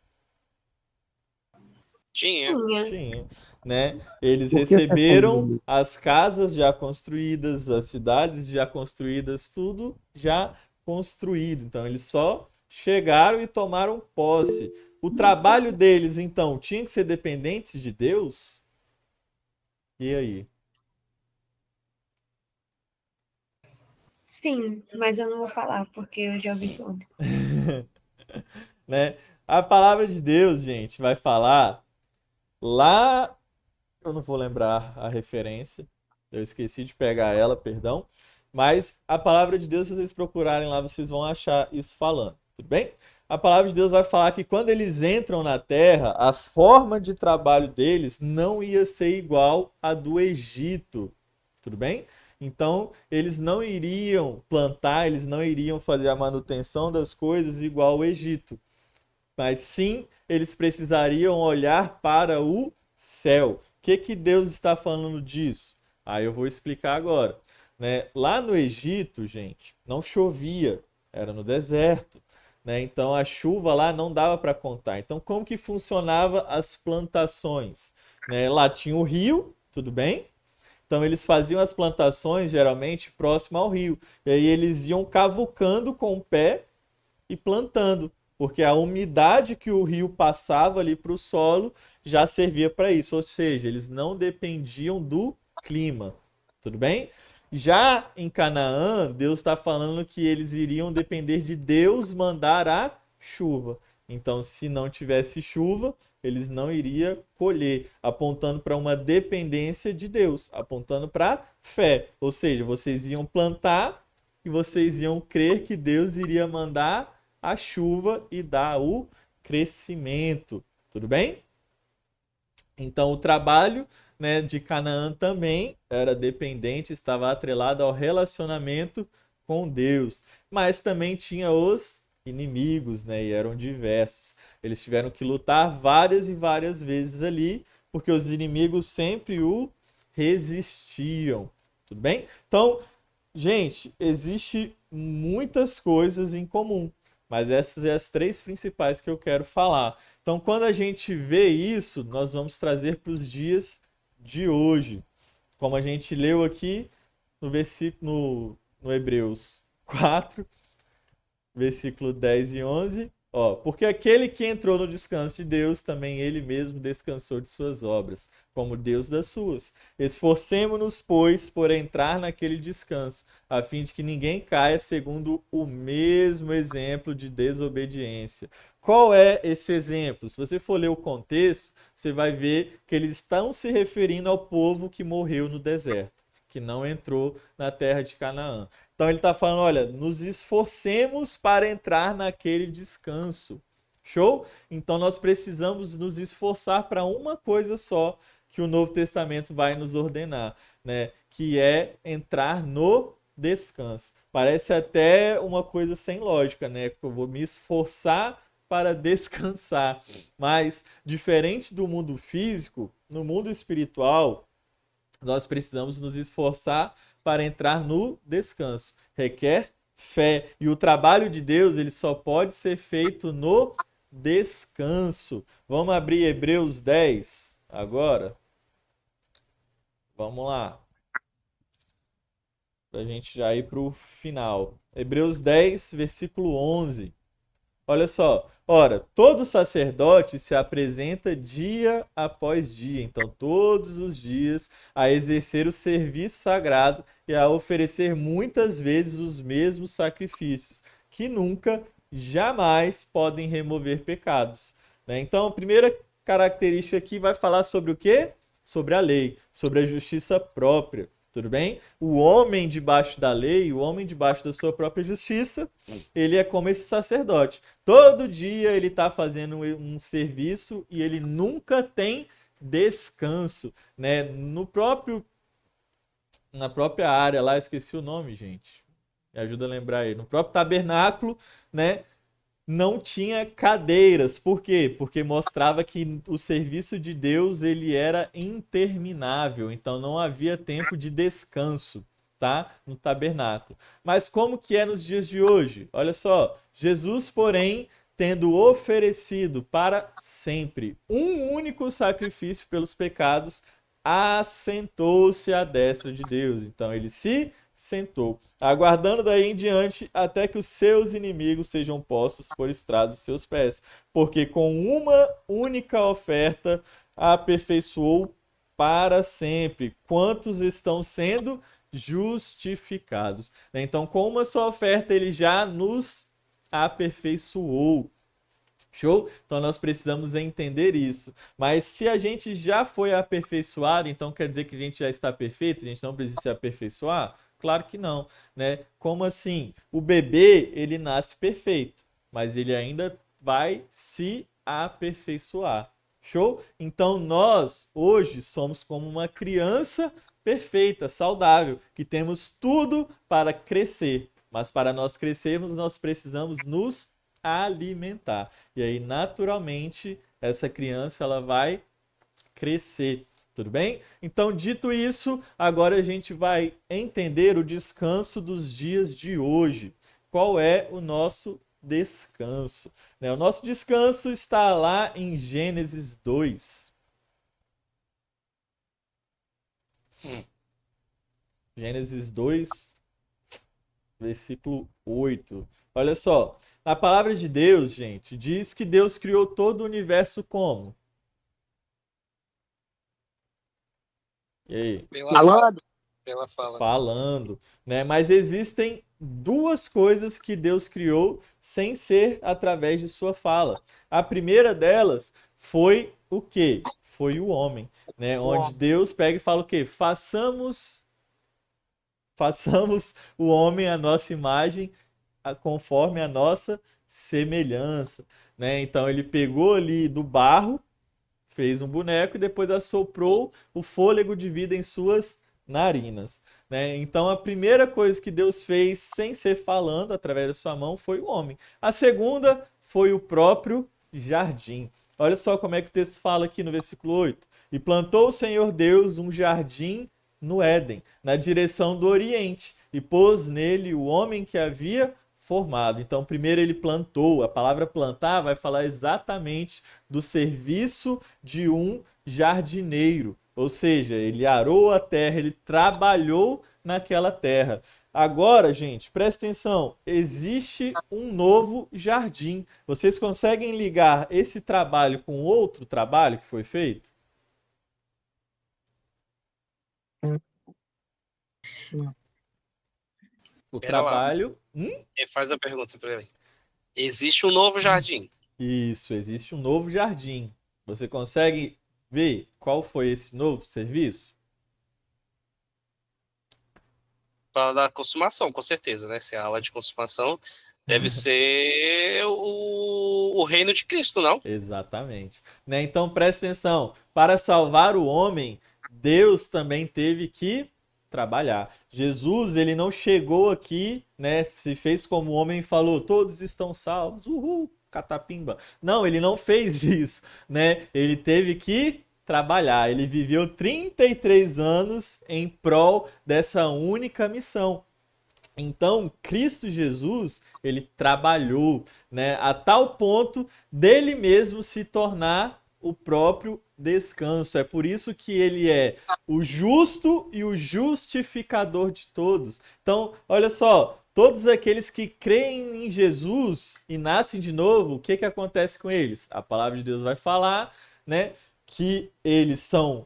Tinha. Tinha. Né? Eles O que a questão receberam do... as casas já construídas, as cidades já construídas, tudo já construído. Então, eles só chegaram e tomaram posse. O trabalho deles, então, tinha que ser dependente de Deus? E aí? Sim, mas eu não vou falar, porque eu já ouvi isso ontem. Né? A palavra de Deus, gente, vai falar lá, eu não vou lembrar a referência, eu esqueci de pegar ela, perdão, mas a palavra de Deus, se vocês procurarem lá, vocês vão achar isso falando, tudo bem? A palavra de Deus vai falar que quando eles entram na terra, a forma de trabalho deles não ia ser igual à do Egito, tudo bem? Então, eles não iriam plantar, eles não iriam fazer a manutenção das coisas igual ao Egito, mas sim eles precisariam olhar para o céu. O que Deus está falando disso? Aí eu vou explicar agora. Né? Lá no Egito, gente, não chovia, era no deserto. Né? Então a chuva lá não dava para contar. Então como que funcionava as plantações? Né? Lá tinha o rio, tudo bem? Então eles faziam as plantações geralmente próximo ao rio. E aí eles iam cavucando com o pé e plantando, porque a umidade que o rio passava ali para o solo já servia para isso, ou seja, eles não dependiam do clima, tudo bem? Já em Canaã, Deus está falando que eles iriam depender de Deus mandar a chuva. Então, se não tivesse chuva, eles não iriam colher, apontando para uma dependência de Deus, apontando para fé. Ou seja, vocês iam plantar e vocês iam crer que Deus iria mandar a chuva e dar o crescimento. Tudo bem? Então, o trabalho, né, de Canaã também era dependente, estava atrelado ao relacionamento com Deus. Mas também tinha os inimigos, né, e eram diversos. Eles tiveram que lutar várias e várias vezes ali, porque os inimigos sempre o resistiam. Tudo bem? Então, gente, existe muitas coisas em comum, mas essas são as três principais que eu quero falar. Então, quando a gente vê isso, nós vamos trazer para os dias de hoje. Como a gente leu aqui no versículo no Hebreus 4, versículo 10 e 11. Ó, porque aquele que entrou no descanso de Deus, também ele mesmo descansou de suas obras, como Deus das suas. Esforcemo-nos, pois, por entrar naquele descanso, a fim de que ninguém caia segundo o mesmo exemplo de desobediência. Qual é esse exemplo? Se você for ler o contexto, você vai ver que eles estão se referindo ao povo que morreu no deserto, que não entrou na terra de Canaã. Então ele está falando, olha, nos esforcemos para entrar naquele descanso. Show? Então nós precisamos nos esforçar para uma coisa só que o Novo Testamento vai nos ordenar, né? Que é entrar no descanso. Parece até uma coisa sem lógica, né? Eu vou me esforçar para descansar. Mas, diferente do mundo físico, no mundo espiritual, nós precisamos nos esforçar para entrar no descanso. Requer fé. E o trabalho de Deus, ele só pode ser feito no descanso. Vamos abrir Hebreus 10 agora? Vamos lá. Para a gente já ir para o final. Hebreus 10, versículo 11. Olha só, ora, todo sacerdote se apresenta dia após dia, então todos os dias, a exercer o serviço sagrado e a oferecer muitas vezes os mesmos sacrifícios, que nunca, jamais podem remover pecados. Né? Então, a primeira característica aqui vai falar sobre o quê? Sobre a lei, sobre a justiça própria. Tudo bem? O homem debaixo da lei, o homem debaixo da sua própria justiça, ele é como esse sacerdote. Todo dia ele está fazendo um serviço e ele nunca tem descanso, né? Na própria área lá, esqueci o nome, gente. Me ajuda a lembrar aí. No próprio tabernáculo, né? Não tinha cadeiras. Por quê? Porque mostrava que o serviço de Deus ele era interminável, então não havia tempo de descanso, tá? No tabernáculo. Mas como que é nos dias de hoje? Olha só, Jesus, porém, tendo oferecido para sempre um único sacrifício pelos pecados, assentou-se à destra de Deus. Então ele se sentou, aguardando daí em diante até que os seus inimigos sejam postos por estrado dos seus pés, porque com uma única oferta aperfeiçoou para sempre quantos estão sendo justificados. Então, com uma só oferta, ele já nos aperfeiçoou. Show? Então nós precisamos entender isso. Mas se a gente já foi aperfeiçoado, então quer dizer que a gente já está perfeito? A gente não precisa se aperfeiçoar? Claro que não, né? Como assim? O bebê, ele nasce perfeito, mas ele ainda vai se aperfeiçoar. Show? Então nós, hoje, somos como uma criança perfeita, saudável, que temos tudo para crescer. Mas para nós crescermos, nós precisamos nos alimentar. E aí, naturalmente, essa criança ela vai crescer. Tudo bem? Então, dito isso, agora a gente vai entender o descanso dos dias de hoje. Qual é o nosso descanso? O nosso descanso está lá em Gênesis 2. Gênesis 2, versículo 8. Olha só, a palavra de Deus, gente, diz que Deus criou todo o universo como? E aí? Falando? Pela fala. Falando, né? Mas existem duas coisas que Deus criou sem ser através de sua fala. A primeira delas foi o quê? Foi o homem, né? Onde Deus pega e fala o quê? Façamos o homem à nossa imagem, conforme a nossa semelhança, né? Então ele pegou ali do barro, fez um boneco e depois assoprou o fôlego de vida em suas narinas, né? Então a primeira coisa que Deus fez sem ser falando através da sua mão foi o homem. A segunda foi o próprio jardim. Olha só como é que o texto fala aqui no versículo 8. E plantou o Senhor Deus um jardim no Éden, na direção do Oriente, e pôs nele o homem que havia formado. Então, primeiro ele plantou. A palavra plantar vai falar exatamente do serviço de um jardineiro. Ou seja, ele arou a terra, ele trabalhou naquela terra. Agora, gente, presta atenção, existe um novo jardim. Vocês conseguem ligar esse trabalho com outro trabalho que foi feito? O Pera lá. trabalho. Faz a pergunta para ele. Existe um novo jardim? Isso, existe um novo jardim. Você consegue ver qual foi esse novo serviço? Para dar consumação, com certeza, né? Se é a aula de consumação, deve ser o reino de Cristo, não? Exatamente. Né? Então presta atenção. Para salvar o homem, Deus também teve que trabalhar. Jesus, ele não chegou aqui, né? Se fez como homem e falou: todos estão salvos. Uhul, catapimba. Não, ele não fez isso, né? Ele teve que trabalhar. Ele viveu 33 anos em prol dessa única missão. Então, Cristo Jesus, ele trabalhou, né, a tal ponto dele mesmo se tornar o próprio descanso. É por isso que ele é o justo e o justificador de todos. Então, olha só, todos aqueles que creem em Jesus e nascem de novo, o que que acontece com eles? A palavra de Deus vai falar, né, que eles são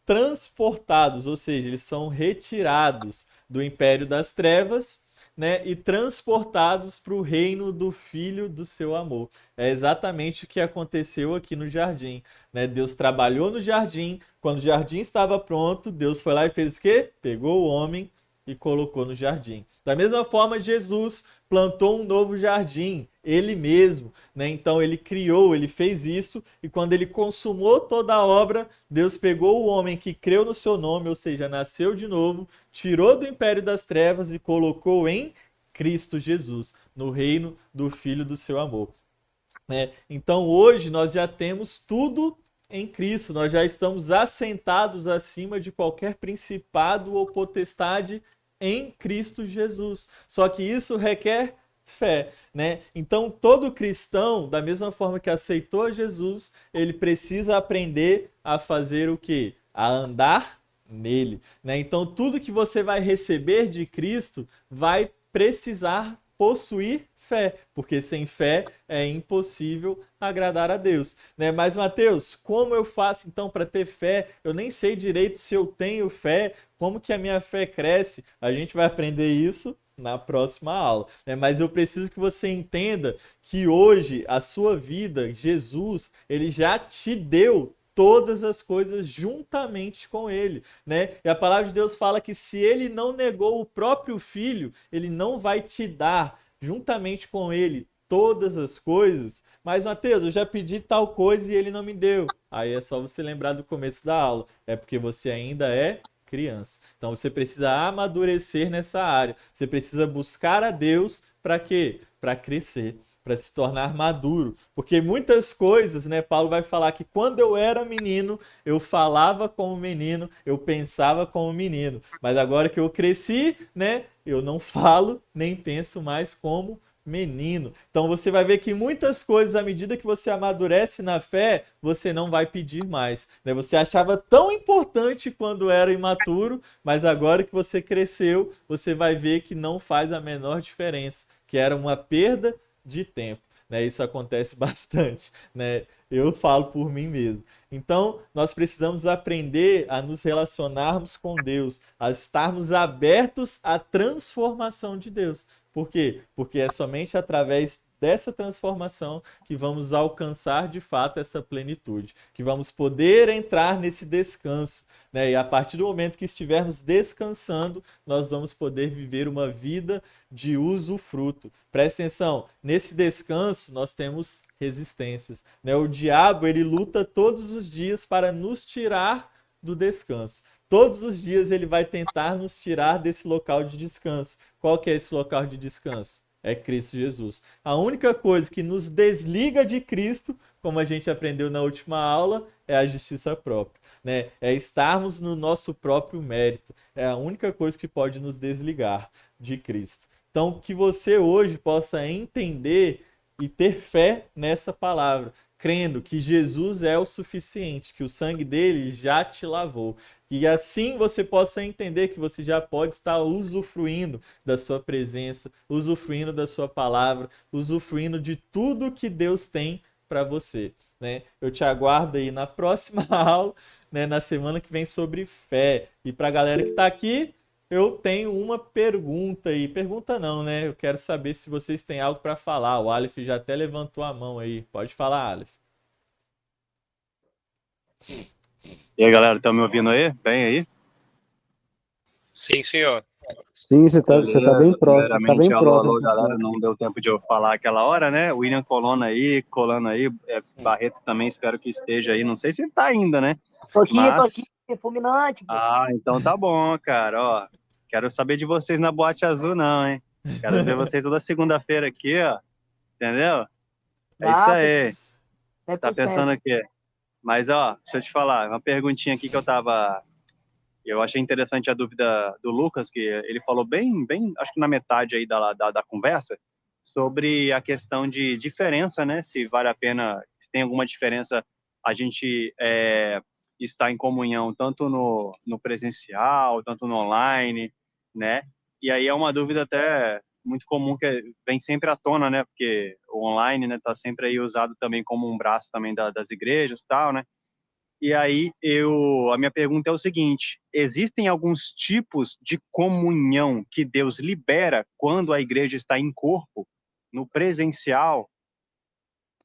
transportados, ou seja, eles são retirados do império das trevas, né, e transportados para o reino do Filho do seu amor. É exatamente o que aconteceu aqui no jardim, né? Deus trabalhou no jardim, quando o jardim estava pronto, Deus foi lá e fez o quê? Pegou o homem e colocou no jardim. Da mesma forma, Jesus plantou um novo jardim, ele mesmo, né? Então ele criou, ele fez isso, e quando ele consumou toda a obra, Deus pegou o homem que creu no seu nome, ou seja, nasceu de novo, tirou do império das trevas e colocou em Cristo Jesus, no reino do Filho do seu amor. Então hoje nós já temos tudo em Cristo, nós já estamos assentados acima de qualquer principado ou potestade em Cristo Jesus. Só que isso requer fé, né? Então todo cristão, da mesma forma que aceitou Jesus, ele precisa aprender a fazer o quê? A andar nele, né? Então tudo que você vai receber de Cristo vai precisar possuir fé, porque sem fé é impossível agradar a Deus, né? Mas, Mateus, como eu faço então para ter fé? Eu nem sei direito se eu tenho fé, como que a minha fé cresce? A gente vai aprender isso na próxima aula, né? Mas eu preciso que você entenda que hoje a sua vida, Jesus, ele já te deu todas as coisas juntamente com ele, né? E a palavra de Deus fala que se ele não negou o próprio filho, ele não vai te dar juntamente com ele todas as coisas. Mas, Mateus, eu já pedi tal coisa e ele não me deu. Aí é só você lembrar do começo da aula. É porque você ainda é criança. Então você precisa amadurecer nessa área. Você precisa buscar a Deus para quê? Para crescer, para se tornar maduro. Porque muitas coisas, né, Paulo vai falar que quando eu era menino, eu falava como menino, eu pensava como menino. Mas agora que eu cresci, né, eu não falo nem penso mais como menino. Então você vai ver que muitas coisas, à medida que você amadurece na fé, você não vai pedir mais, né? Você achava tão importante quando era imaturo, mas agora que você cresceu, você vai ver que não faz a menor diferença, que era uma perda de tempo, né? Isso acontece bastante, né? Eu falo por mim mesmo. Então, nós precisamos aprender a nos relacionarmos com Deus, a estarmos abertos à transformação de Deus. Por quê? Porque é somente através dessa transformação que vamos alcançar de fato essa plenitude, que vamos poder entrar nesse descanso, né? E a partir do momento que estivermos descansando, nós vamos poder viver uma vida de usufruto. Presta atenção, nesse descanso nós temos resistências, né? O diabo, ele luta todos os dias para nos tirar do descanso. Todos os dias ele vai tentar nos tirar desse local de descanso. Qual que é esse local de descanso? É Cristo Jesus. A única coisa que nos desliga de Cristo, como a gente aprendeu na última aula, é a justiça própria, né? É estarmos no nosso próprio mérito. É a única coisa que pode nos desligar de Cristo. Então, que você hoje possa entender e ter fé nessa palavra, crendo que Jesus é o suficiente, que o sangue dele já te lavou. E assim você possa entender que você já pode estar usufruindo da sua presença, usufruindo da sua palavra, usufruindo de tudo que Deus tem para você, né? Eu te aguardo aí na próxima aula, né, na semana que vem sobre fé. E para a galera que está aqui, eu tenho uma pergunta aí. Pergunta não, né? Eu quero saber se vocês têm algo para falar. O Aleph já até levantou a mão aí. Pode falar, Aleph. E aí, galera, estão me ouvindo aí? Bem aí? Sim, senhor. Sim, você tá bem próximo. Tá Primeiramente, bem alô, próximo. galera. Não deu tempo de eu falar aquela hora, né? William colando aí, Barreto também, espero que esteja aí. Não sei se ele tá ainda, né? Tô aqui, fulminante. Pô. Ah, então tá bom, cara. Ó, quero saber de vocês na Boate Azul, não, hein? Quero ver vocês toda segunda-feira aqui, ó. Entendeu? É isso aí. 100%. Tá pensando aqui. Mas, ó, deixa eu te falar, uma perguntinha aqui que eu achei interessante a dúvida do Lucas, que ele falou bem, acho que na metade aí da conversa, sobre a questão de diferença, né? Se vale a pena, se tem alguma diferença a gente estar em comunhão tanto no presencial, tanto no online, né? E aí é uma dúvida até muito comum que vem sempre à tona, né? Porque o online, né, tá sempre aí usado também como um braço também das igrejas e tal, né? E aí a minha pergunta é o seguinte: existem alguns tipos de comunhão que Deus libera quando a igreja está em corpo, no presencial?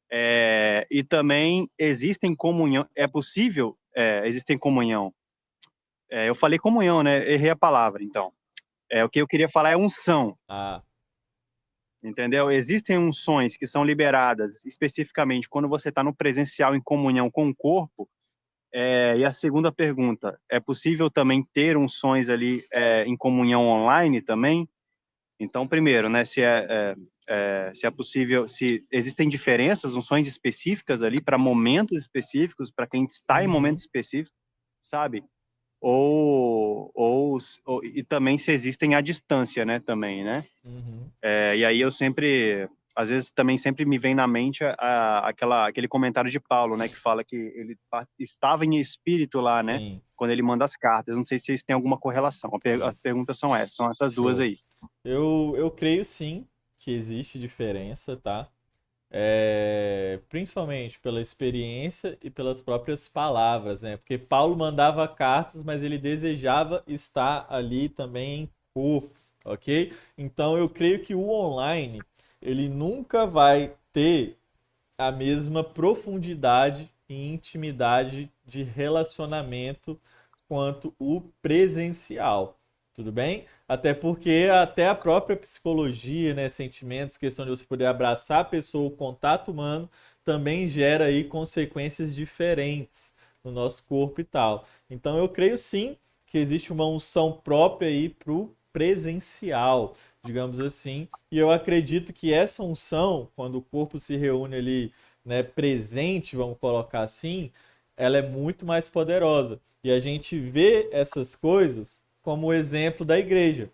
E também existem comunhão? É possível? Existem comunhão? Eu falei comunhão, né? Errei a palavra, então. O que eu queria falar é unção. Entendeu? Existem unções que são liberadas especificamente quando você está no presencial em comunhão com o corpo. E a segunda pergunta, é possível também ter unções ali em comunhão online também? Então, primeiro, né, se é possível, se existem diferenças, unções específicas ali para momentos específicos, para quem está em momentos específicos, sabe? E também se existem à distância, né, também, né? E aí eu sempre, às vezes também sempre me vem na mente aquele comentário de Paulo, né, que fala que ele estava em espírito lá, né, Sim. quando ele manda as cartas. Não sei se eles têm alguma correlação. As perguntas são essas duas aí. Eu creio sim que existe diferença, tá? Principalmente pela experiência e pelas próprias palavras, né? Porque Paulo mandava cartas, mas ele desejava estar ali também em corpo, ok? Então eu creio que o online ele nunca vai ter a mesma profundidade e intimidade de relacionamento quanto o presencial. Tudo bem? Até porque até a própria psicologia, né, sentimentos, questão de você poder abraçar a pessoa, o contato humano, também gera aí consequências diferentes no nosso corpo e tal. Então eu creio sim que existe uma unção própria aí para o presencial, digamos assim. E eu acredito que essa unção, quando o corpo se reúne ali, né, presente, vamos colocar assim, ela é muito mais poderosa. E a gente vê essas coisas como o exemplo da igreja.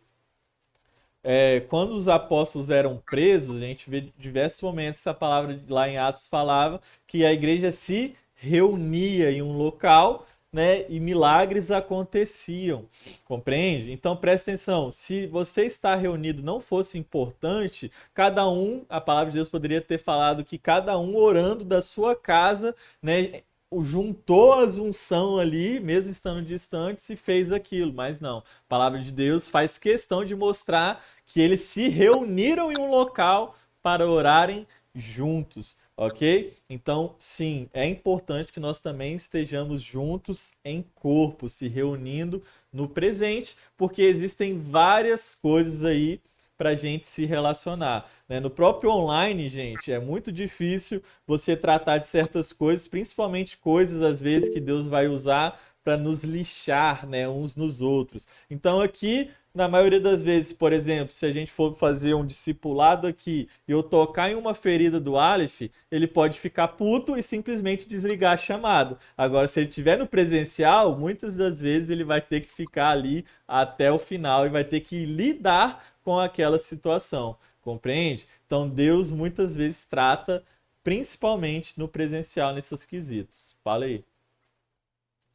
Quando os apóstolos eram presos, a gente vê diversos momentos, essa palavra lá em Atos falava que a igreja se reunia em um local, né, e milagres aconteciam, compreende? Então presta atenção, se você estar reunido não fosse importante, cada um, a palavra de Deus poderia ter falado que cada um orando da sua casa, né, juntou a unção ali, mesmo estando distantes, e fez aquilo, mas não. A palavra de Deus faz questão de mostrar que eles se reuniram em um local para orarem juntos, ok? Então, sim, é importante que nós também estejamos juntos em corpo, se reunindo no presente, porque existem várias coisas aí para a gente se relacionar, né? No próprio online, gente, é muito difícil você tratar de certas coisas, principalmente coisas às vezes que Deus vai usar para nos lixar, né, uns nos outros. Então aqui, na maioria das vezes, por exemplo, se a gente for fazer um discipulado aqui e eu tocar em uma ferida do Aleph, ele pode ficar puto e simplesmente desligar a chamada. Agora, se ele estiver no presencial, muitas das vezes ele vai ter que ficar ali até o final e vai ter que lidar com aquela situação, compreende? Então Deus muitas vezes trata principalmente no presencial nesses quesitos. Fala aí.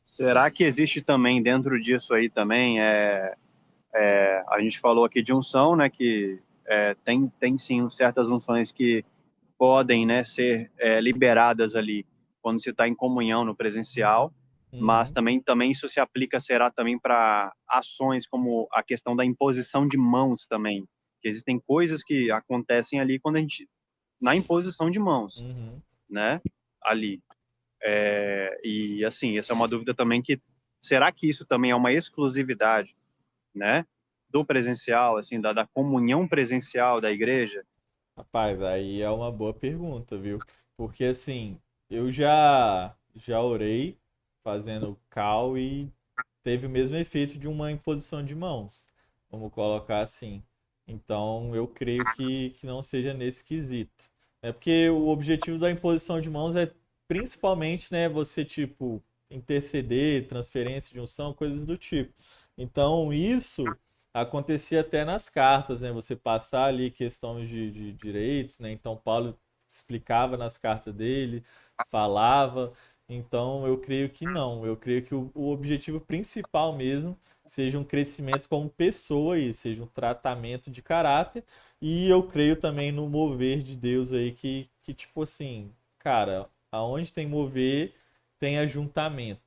Será que existe também dentro disso aí também a gente falou aqui de unção, né, que tem sim certas unções que podem, né, ser liberadas ali quando se está em comunhão no presencial, mas também isso se aplica, será também para ações como a questão da imposição de mãos também, que existem coisas que acontecem ali quando a gente, na imposição de mãos, né, ali. E assim, essa é uma dúvida também que, será que isso também é uma exclusividade, né, do presencial, assim, da comunhão presencial da igreja? Rapaz, aí é uma boa pergunta, viu? Porque assim, eu já orei fazendo cal e teve o mesmo efeito de uma imposição de mãos, vamos colocar assim. Então, eu creio que não seja nesse quesito. É porque o objetivo da imposição de mãos é principalmente, né, você tipo interceder, transferência de unção, coisas do tipo. Então, isso acontecia até nas cartas, né? Você passar ali questões de direitos, né? Então Paulo explicava nas cartas dele, falava. Então eu creio que não. Eu creio que o objetivo principal mesmo seja um crescimento como pessoa aí, seja um tratamento de caráter. E eu creio também no mover de Deus aí que tipo assim, cara, aonde tem mover, tem ajuntamento.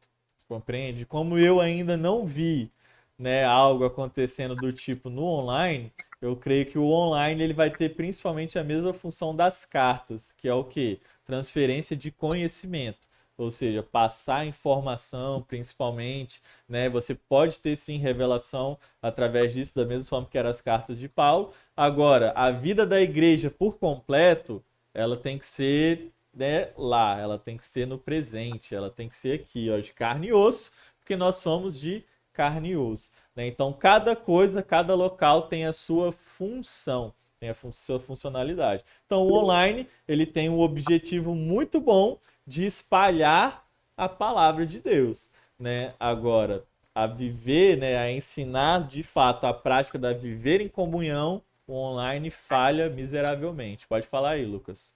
Compreende? Como eu ainda não vi, né, algo acontecendo do tipo no online, eu creio que o online ele vai ter principalmente a mesma função das cartas, que é o quê? Transferência de conhecimento. Ou seja, passar informação, principalmente, né? Você pode ter sim revelação através disso, da mesma forma que eram as cartas de Paulo. Agora, a vida da igreja por completo, ela tem que ser, né, lá, ela tem que ser no presente, ela tem que ser aqui, ó, de carne e osso, porque nós somos de carne e osso, né? Então, cada coisa, cada local tem a sua função, tem a sua funcionalidade. Então, o online, ele tem um objetivo muito bom de espalhar a palavra de Deus, né? Agora, a viver, né, a ensinar de fato a prática da viver em comunhão, o online falha miseravelmente. Pode falar aí, Lucas.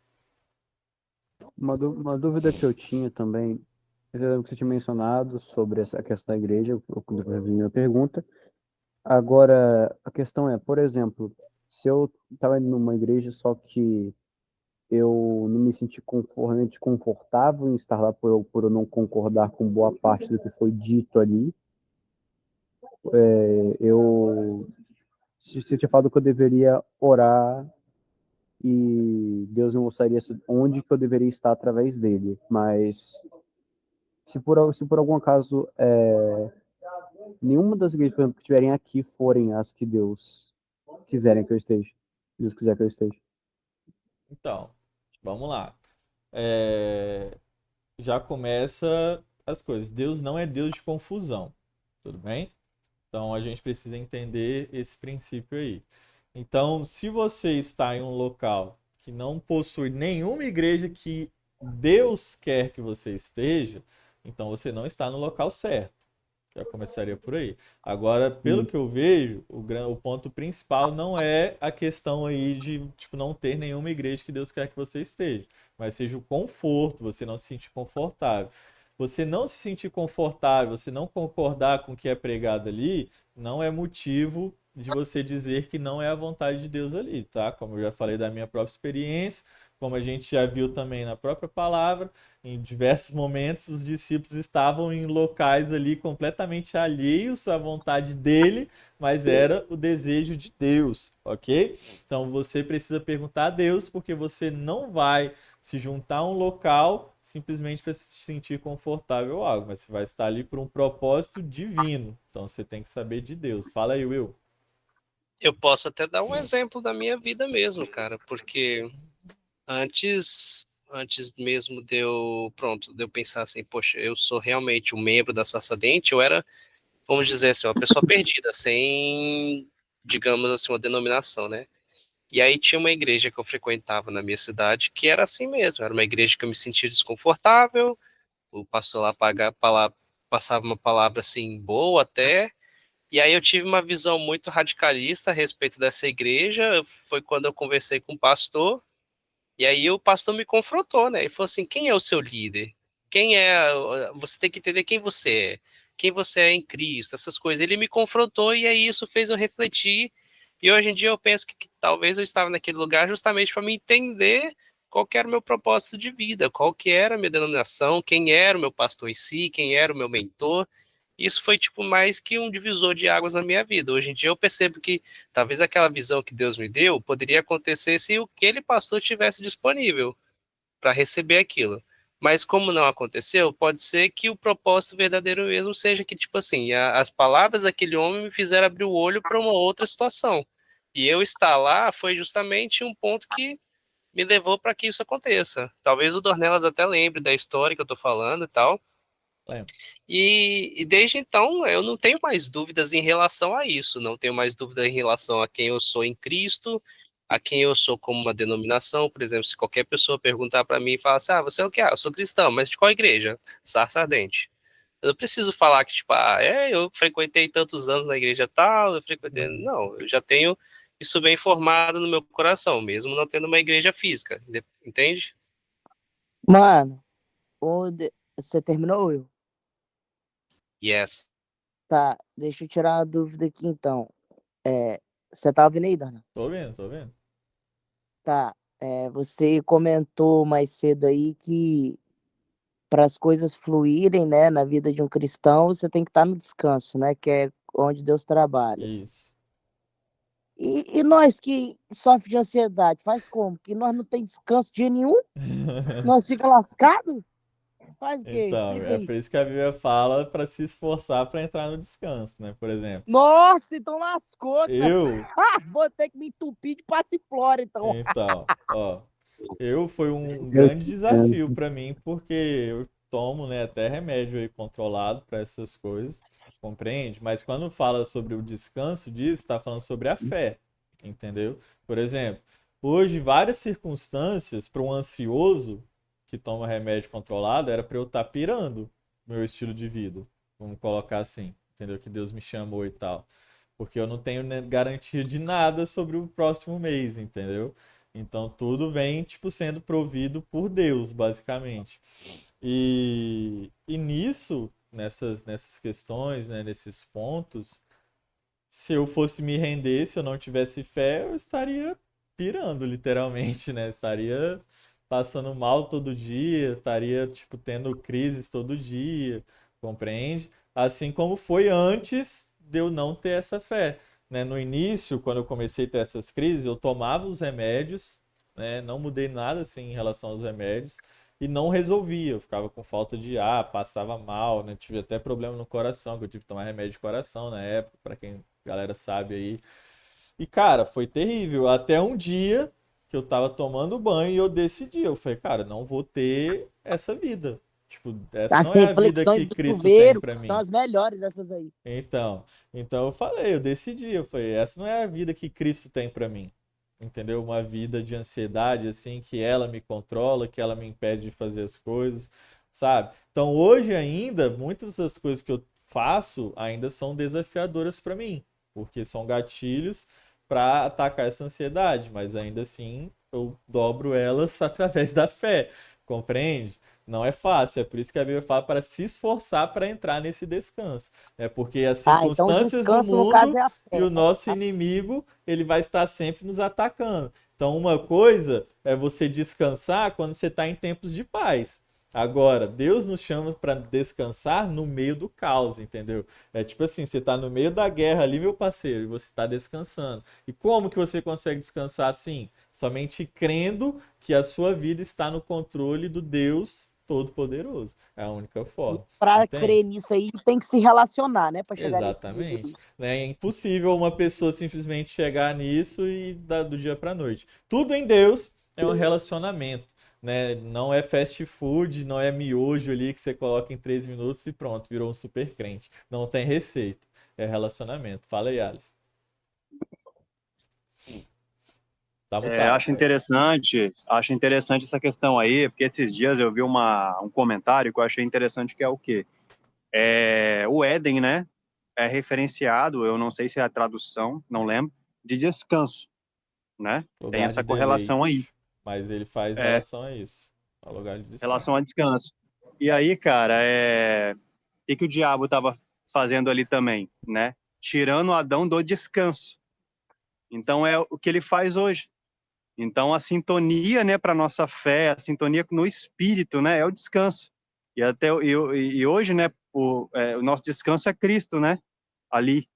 Uma dúvida que eu tinha também, eu lembro que você tinha mencionado sobre essa questão da igreja, quando eu vi minha pergunta. Agora, a questão é, por exemplo, se eu estava indo numa igreja, só que eu não me senti realmente confortável em estar lá por eu não concordar com boa parte do que foi dito ali, eu se eu tinha falado que eu deveria orar e Deus me mostraria onde que eu deveria estar através dele, mas se por algum acaso nenhuma das igrejas, por exemplo, que estiverem aqui forem as que quiserem que eu esteja, Deus quiser que eu esteja. Então, vamos lá. É, já começa as coisas. Deus não é Deus de confusão, tudo bem? Então a gente precisa entender esse princípio aí. Então, se você está em um local que não possui nenhuma igreja que Deus quer que você esteja, então você não está no local certo. Já começaria por aí. Agora, pelo que eu vejo, o ponto principal não é a questão aí de, tipo, não ter nenhuma igreja que Deus quer que você esteja, mas seja o conforto, você não se sentir confortável. Você não se sentir confortável, você não concordar com o que é pregado ali, não é motivo de você dizer que não é a vontade de Deus ali, tá? Como eu já falei da minha própria experiência, como a gente já viu também na própria palavra, em diversos momentos os discípulos estavam em locais ali completamente alheios à vontade dele, mas era o desejo de Deus, ok? Então você precisa perguntar a Deus, porque você não vai se juntar a um local simplesmente para se sentir confortável ou algo, mas você vai estar ali por um propósito divino. Então você tem que saber de Deus. Fala aí, Will. Eu posso até dar um exemplo da minha vida mesmo, cara, porque antes mesmo de eu pensar assim, poxa, eu sou realmente um membro da Sarça Dente, eu era, vamos dizer assim, uma pessoa perdida, sem, digamos assim, uma denominação, né? E aí tinha uma igreja que eu frequentava na minha cidade que era assim mesmo, era uma igreja que eu me sentia desconfortável, o pastor lá passava uma palavra assim boa até, e aí eu tive uma visão muito radicalista a respeito dessa igreja, foi quando eu conversei com o pastor, e aí o pastor me confrontou, né? Ele falou assim: quem é o seu líder? Quem é. Você tem que entender quem você é em Cristo, essas coisas. Ele me confrontou e aí isso fez eu refletir. E hoje em dia eu penso que talvez eu estava naquele lugar justamente para me entender qual que era o meu propósito de vida, qual que era a minha denominação, quem era o meu pastor em si, quem era o meu mentor. Isso foi tipo mais que um divisor de águas na minha vida. Hoje em dia eu percebo que talvez aquela visão que Deus me deu poderia acontecer se aquele pastor tivesse disponível para receber aquilo. Mas como não aconteceu, pode ser que o propósito verdadeiro mesmo seja que, tipo assim, as palavras daquele homem me fizeram abrir o olho para uma outra situação. E eu estar lá foi justamente um ponto que me levou para que isso aconteça. Talvez o Dornelas até lembre da história que eu estou falando e tal, e desde então eu não tenho mais dúvidas em relação a isso, não tenho mais dúvida em relação a quem eu sou em Cristo, a quem eu sou como uma denominação. Por exemplo, se qualquer pessoa perguntar para mim e falar assim: você é o que? Eu sou cristão, mas de qual igreja? Sarça Ardente. Eu não preciso falar que, tipo, eu frequentei tantos anos na igreja tal, eu frequentei. Não, eu já tenho isso bem formado no meu coração, mesmo não tendo uma igreja física, entende? Mano, você terminou, Will? Yes. Tá, deixa eu tirar uma dúvida aqui então. Você tá ouvindo aí, Dona? Tô vendo, tô vendo. Tá, você comentou mais cedo aí que para as coisas fluírem, né, na vida de um cristão, você tem que estar no descanso, né, que é onde Deus trabalha. Isso. E nós que sofremos de ansiedade, faz como? Que nós não tem descanso dia nenhum? Nós fica lascado? Faz o quê? Então, Explica é aí. por isso que a Bíblia fala para se esforçar para entrar no descanso, né? Por exemplo, Nossa, então lascou, cara. eu, Vou ter que me entupir de passiflora, então. então, ó, foi um Eu grande te desafio entendo. para mim, porque eu tomo, né, até remédio aí controlado para essas coisas, compreende? Mas quando fala sobre o descanso disso, está falando sobre a fé, entendeu? Por exemplo, hoje várias circunstâncias para um ansioso que toma remédio controlado era para eu estar pirando meu estilo de vida, vamos colocar assim, entendeu? Que Deus me chamou e tal, porque eu não tenho garantia de nada sobre o próximo mês, entendeu? Então tudo vem, tipo, sendo provido por Deus, basicamente. E nisso, nessas questões, né, nesses pontos, se eu fosse me render, se eu não tivesse fé, eu estaria pirando, literalmente, né? Estaria passando mal todo dia, estaria, tipo, tendo crises todo dia, compreende? Assim como foi antes de eu não ter essa fé, né? No início, quando eu comecei a ter essas crises, eu tomava os remédios, né? Não mudei nada, assim, em relação aos remédios, e não resolvia. Eu ficava com falta de ar, passava mal, né? Tive até problema no coração, que eu tive que tomar remédio de coração na época, para quem a galera sabe aí. E, cara, foi terrível. Até um dia que eu tava tomando banho e eu decidi. Eu falei, cara, não vou ter essa vida. Tipo, essa As não é a vida que reflexões do Cristo tem chuveiro pra são mim. as melhores, essas aí. Então eu falei, eu decidi. Eu falei, essa não é a vida que Cristo tem pra mim. Entendeu? Uma vida de ansiedade, assim, que ela me controla, que ela me impede de fazer as coisas, sabe? Então hoje ainda, muitas das coisas que eu faço ainda são desafiadoras pra mim, porque são gatilhos para atacar essa ansiedade, mas ainda assim eu dobro elas através da fé, compreende? Não é fácil, é por isso que a Bíblia fala para se esforçar para entrar nesse descanso, né? Porque as Ah, então o circunstâncias do descanso, no caso, mundo é a e o fé, né? nosso inimigo, ele vai estar sempre nos atacando. Então, uma coisa é você descansar quando você está em tempos de paz. Agora, Deus nos chama para descansar no meio do caos, entendeu? É tipo assim, você tá no meio da guerra ali, meu parceiro, e você tá descansando. E como que você consegue descansar assim? Somente crendo que a sua vida está no controle do Deus Todo-Poderoso. É a única E forma, para entende? crer nisso aí, tem que se relacionar, né? Para chegar nesse nível Exatamente. aí. Né? É impossível uma pessoa simplesmente chegar nisso e do dia para noite. Tudo em Deus é um relacionamento, né? Não é fast food, não é miojo ali que você coloca em 3 minutos e pronto, virou um super crente. Não tem receita, é relacionamento. Fala aí, Aleph. Tá mutado. Acho interessante essa questão aí, porque esses dias eu vi um comentário que eu achei interessante, que é o quê? O Éden, né, é referenciado, eu não sei se é a tradução, não lembro, de descanso, né? Tem Lugar de essa correlação aí, deleite. Mas ele faz é, relação a isso. Ao lugar de relação descanso. a descanso. E aí, cara, o que o diabo estava fazendo ali também, né? Tirando Adão do descanso. Então é o que ele faz hoje. Então a sintonia, né, para nossa fé, a sintonia no espírito, né, é o descanso. E hoje, né, o nosso descanso é Cristo, né, ali.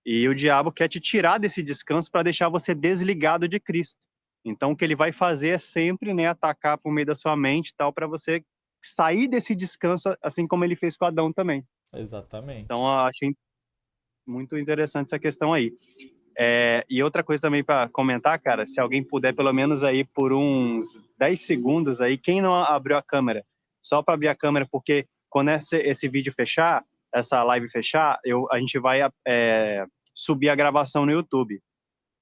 E o diabo quer te tirar desse descanso para deixar você desligado de Cristo. Então o que ele vai fazer é sempre, né, atacar por meio da sua mente e tal, para você sair desse descanso, assim como ele fez com Adão também. Então Exatamente. eu achei muito interessante essa questão aí. E outra coisa também para comentar, cara, se alguém puder pelo menos aí por uns 10 segundos aí, quem não abriu a câmera, só para abrir a câmera, porque quando esse vídeo fechar, essa live fechar, a gente vai subir a gravação no YouTube.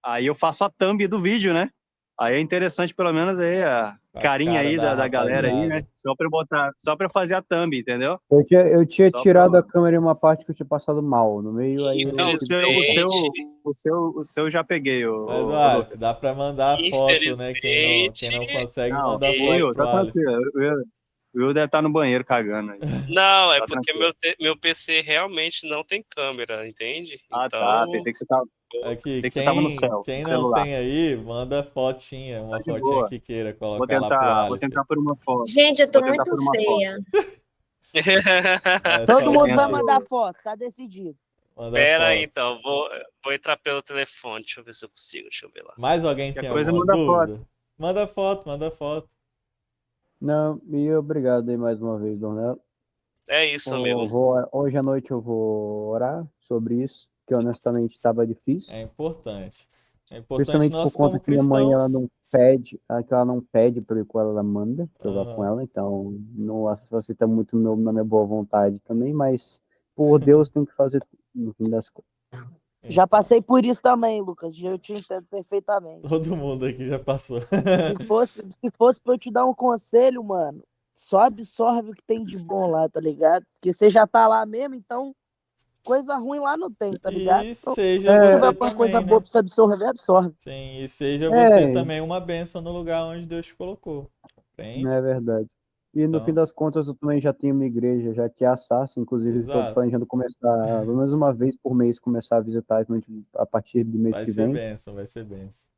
Aí eu faço a thumb do vídeo, né? Aí é interessante pelo menos aí a A carinha cara aí da da galera aí, né? rapaziada. Só para eu fazer a thumb, entendeu? Eu tinha Só para tirado a câmera em uma parte que eu tinha passado mal. No meio, aí eu Não, tive que colocar. Infelizmente, o seu eu já peguei, Mas, o Aleph, Lucas. dá pra mandar a foto, né? Quem infelizmente, não consegue, Não, manda a o foto Will, pro tá Aleph. tranquilo. O Will deve estar no banheiro cagando aí. não, é Tá porque tranquilo. meu PC realmente não tem câmera, entende? Ah, tá. Então, Aqui, Pensei que você tava no no quem não celular. tem aí, manda fotinha, Tá uma de fotinha boa. que queira colocar lá pro Vou Aleph. tentar por uma foto. Gente, eu tô Vou tentar muito por uma foto. feia. É Todo só mundo vai mandar. mandar foto, tá decidido. Manda pera aí, foto. então, vou entrar pelo telefone, deixa eu ver se eu consigo, deixa eu ver lá. Mais alguém Qualquer tem coisa, alguma manda foto. dúvida? Manda foto, manda foto. Não, e obrigado aí mais uma vez, Dornel. É isso, amigo. Hoje à noite eu vou orar sobre isso, que honestamente estava difícil. É importante. É importante Principalmente por nós, conta como que minha mãe ela cristãos. não pede, que ela não pede para eu ir com ela, ela manda para eu vá com Aham. ela, então não aceita muito na minha boa vontade também, mas por Deus tem que fazer tudo, no fim das contas. Já Então, passei por isso também, Lucas. Eu te entendo perfeitamente. todo mundo aqui já passou. Se fosse pra eu te dar um conselho, mano, só absorve o que tem de bom lá, tá ligado? Porque você já tá lá mesmo, então coisa ruim lá não tem, tá ligado? E Então, seja se tiver você alguma coisa também, boa né? pra você absorver, absorve. Sim, e seja você É, também uma bênção no lugar onde Deus te colocou. não Compreende? é verdade. E no Então, fim das contas, eu também já tenho uma igreja, já que é a SARS, inclusive estou exato. planejando começar, pelo menos uma vez por mês, começar a visitar a partir do mês Vai que ser vem, bênção, vai ser bênção.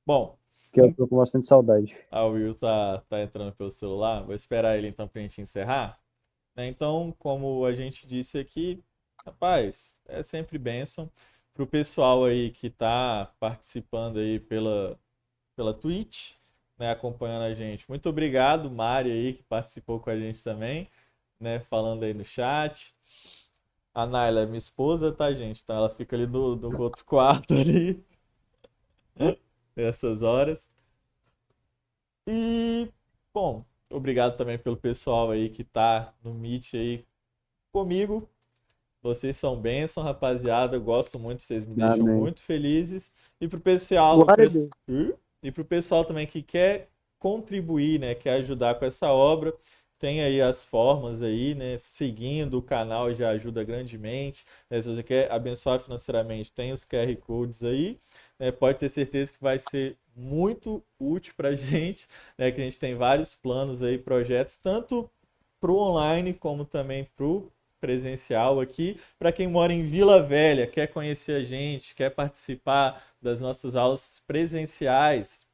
Bom, que eu tô com bastante saudade. a Will tá entrando pelo celular. Vou esperar ele então pra gente encerrar. Né? Então, como a gente disse aqui, rapaz, é sempre bênção. Pro pessoal aí que tá participando aí pela Twitch, né, acompanhando a gente. Muito obrigado, Mari aí, que participou com a gente também, né, falando aí no chat. A Naila é minha esposa, tá, gente? Então ela fica ali no outro quarto ali, nessas horas. E, bom, obrigado também pelo pessoal aí que tá no Meet aí comigo. Vocês são bênção, rapaziada. Eu gosto muito, vocês me deixam Amém. muito felizes. E pro pessoal, Glória a Deus. e pro pessoal também que quer contribuir, né, quer ajudar com essa obra, tem aí as formas aí, né, seguindo o canal já ajuda grandemente. Né, se você quer abençoar financeiramente, tem os QR Codes aí. Né, pode ter certeza que vai ser muito útil pra gente, né, que a gente tem vários planos aí, projetos, tanto pro online como também pro presencial aqui. Para quem mora em Vila Velha, quer conhecer a gente, quer participar das nossas aulas presenciais,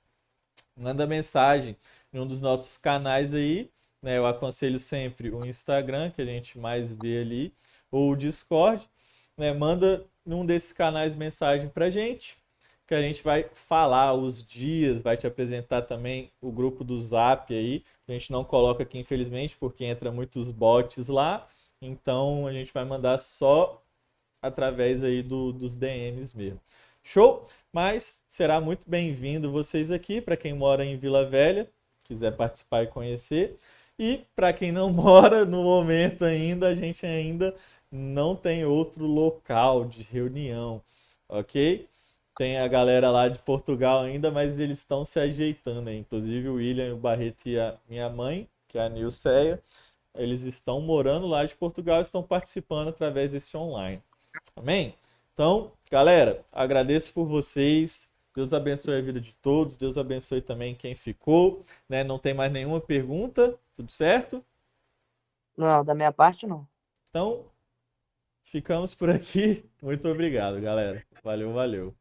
manda mensagem em um dos nossos canais aí. Né? Eu aconselho sempre o Instagram, que a gente mais vê ali, ou o Discord. Né? Manda num desses canais mensagem para gente, que a gente vai falar os dias, vai te apresentar também o grupo do Zap aí. A gente não coloca aqui, infelizmente, porque entra muitos bots lá. Então a gente vai mandar só através aí dos DMs mesmo. Show? Mas será muito bem-vindo vocês aqui, para quem mora em Vila Velha, quiser participar e conhecer. E para quem não mora no momento ainda, a gente ainda não tem outro local de reunião, ok? Tem a galera lá de Portugal ainda, mas eles estão se ajeitando aí. Inclusive o William, o Barreto e a minha mãe, que é a Nilceia, eles estão morando lá de Portugal e estão participando através desse online. Amém? Então, galera, agradeço por vocês. Deus abençoe a vida de todos. Deus abençoe também quem ficou. Né? Não tem mais nenhuma pergunta. Tudo certo? Não, da minha parte não. Então, ficamos por aqui. Muito obrigado, galera. Valeu, valeu.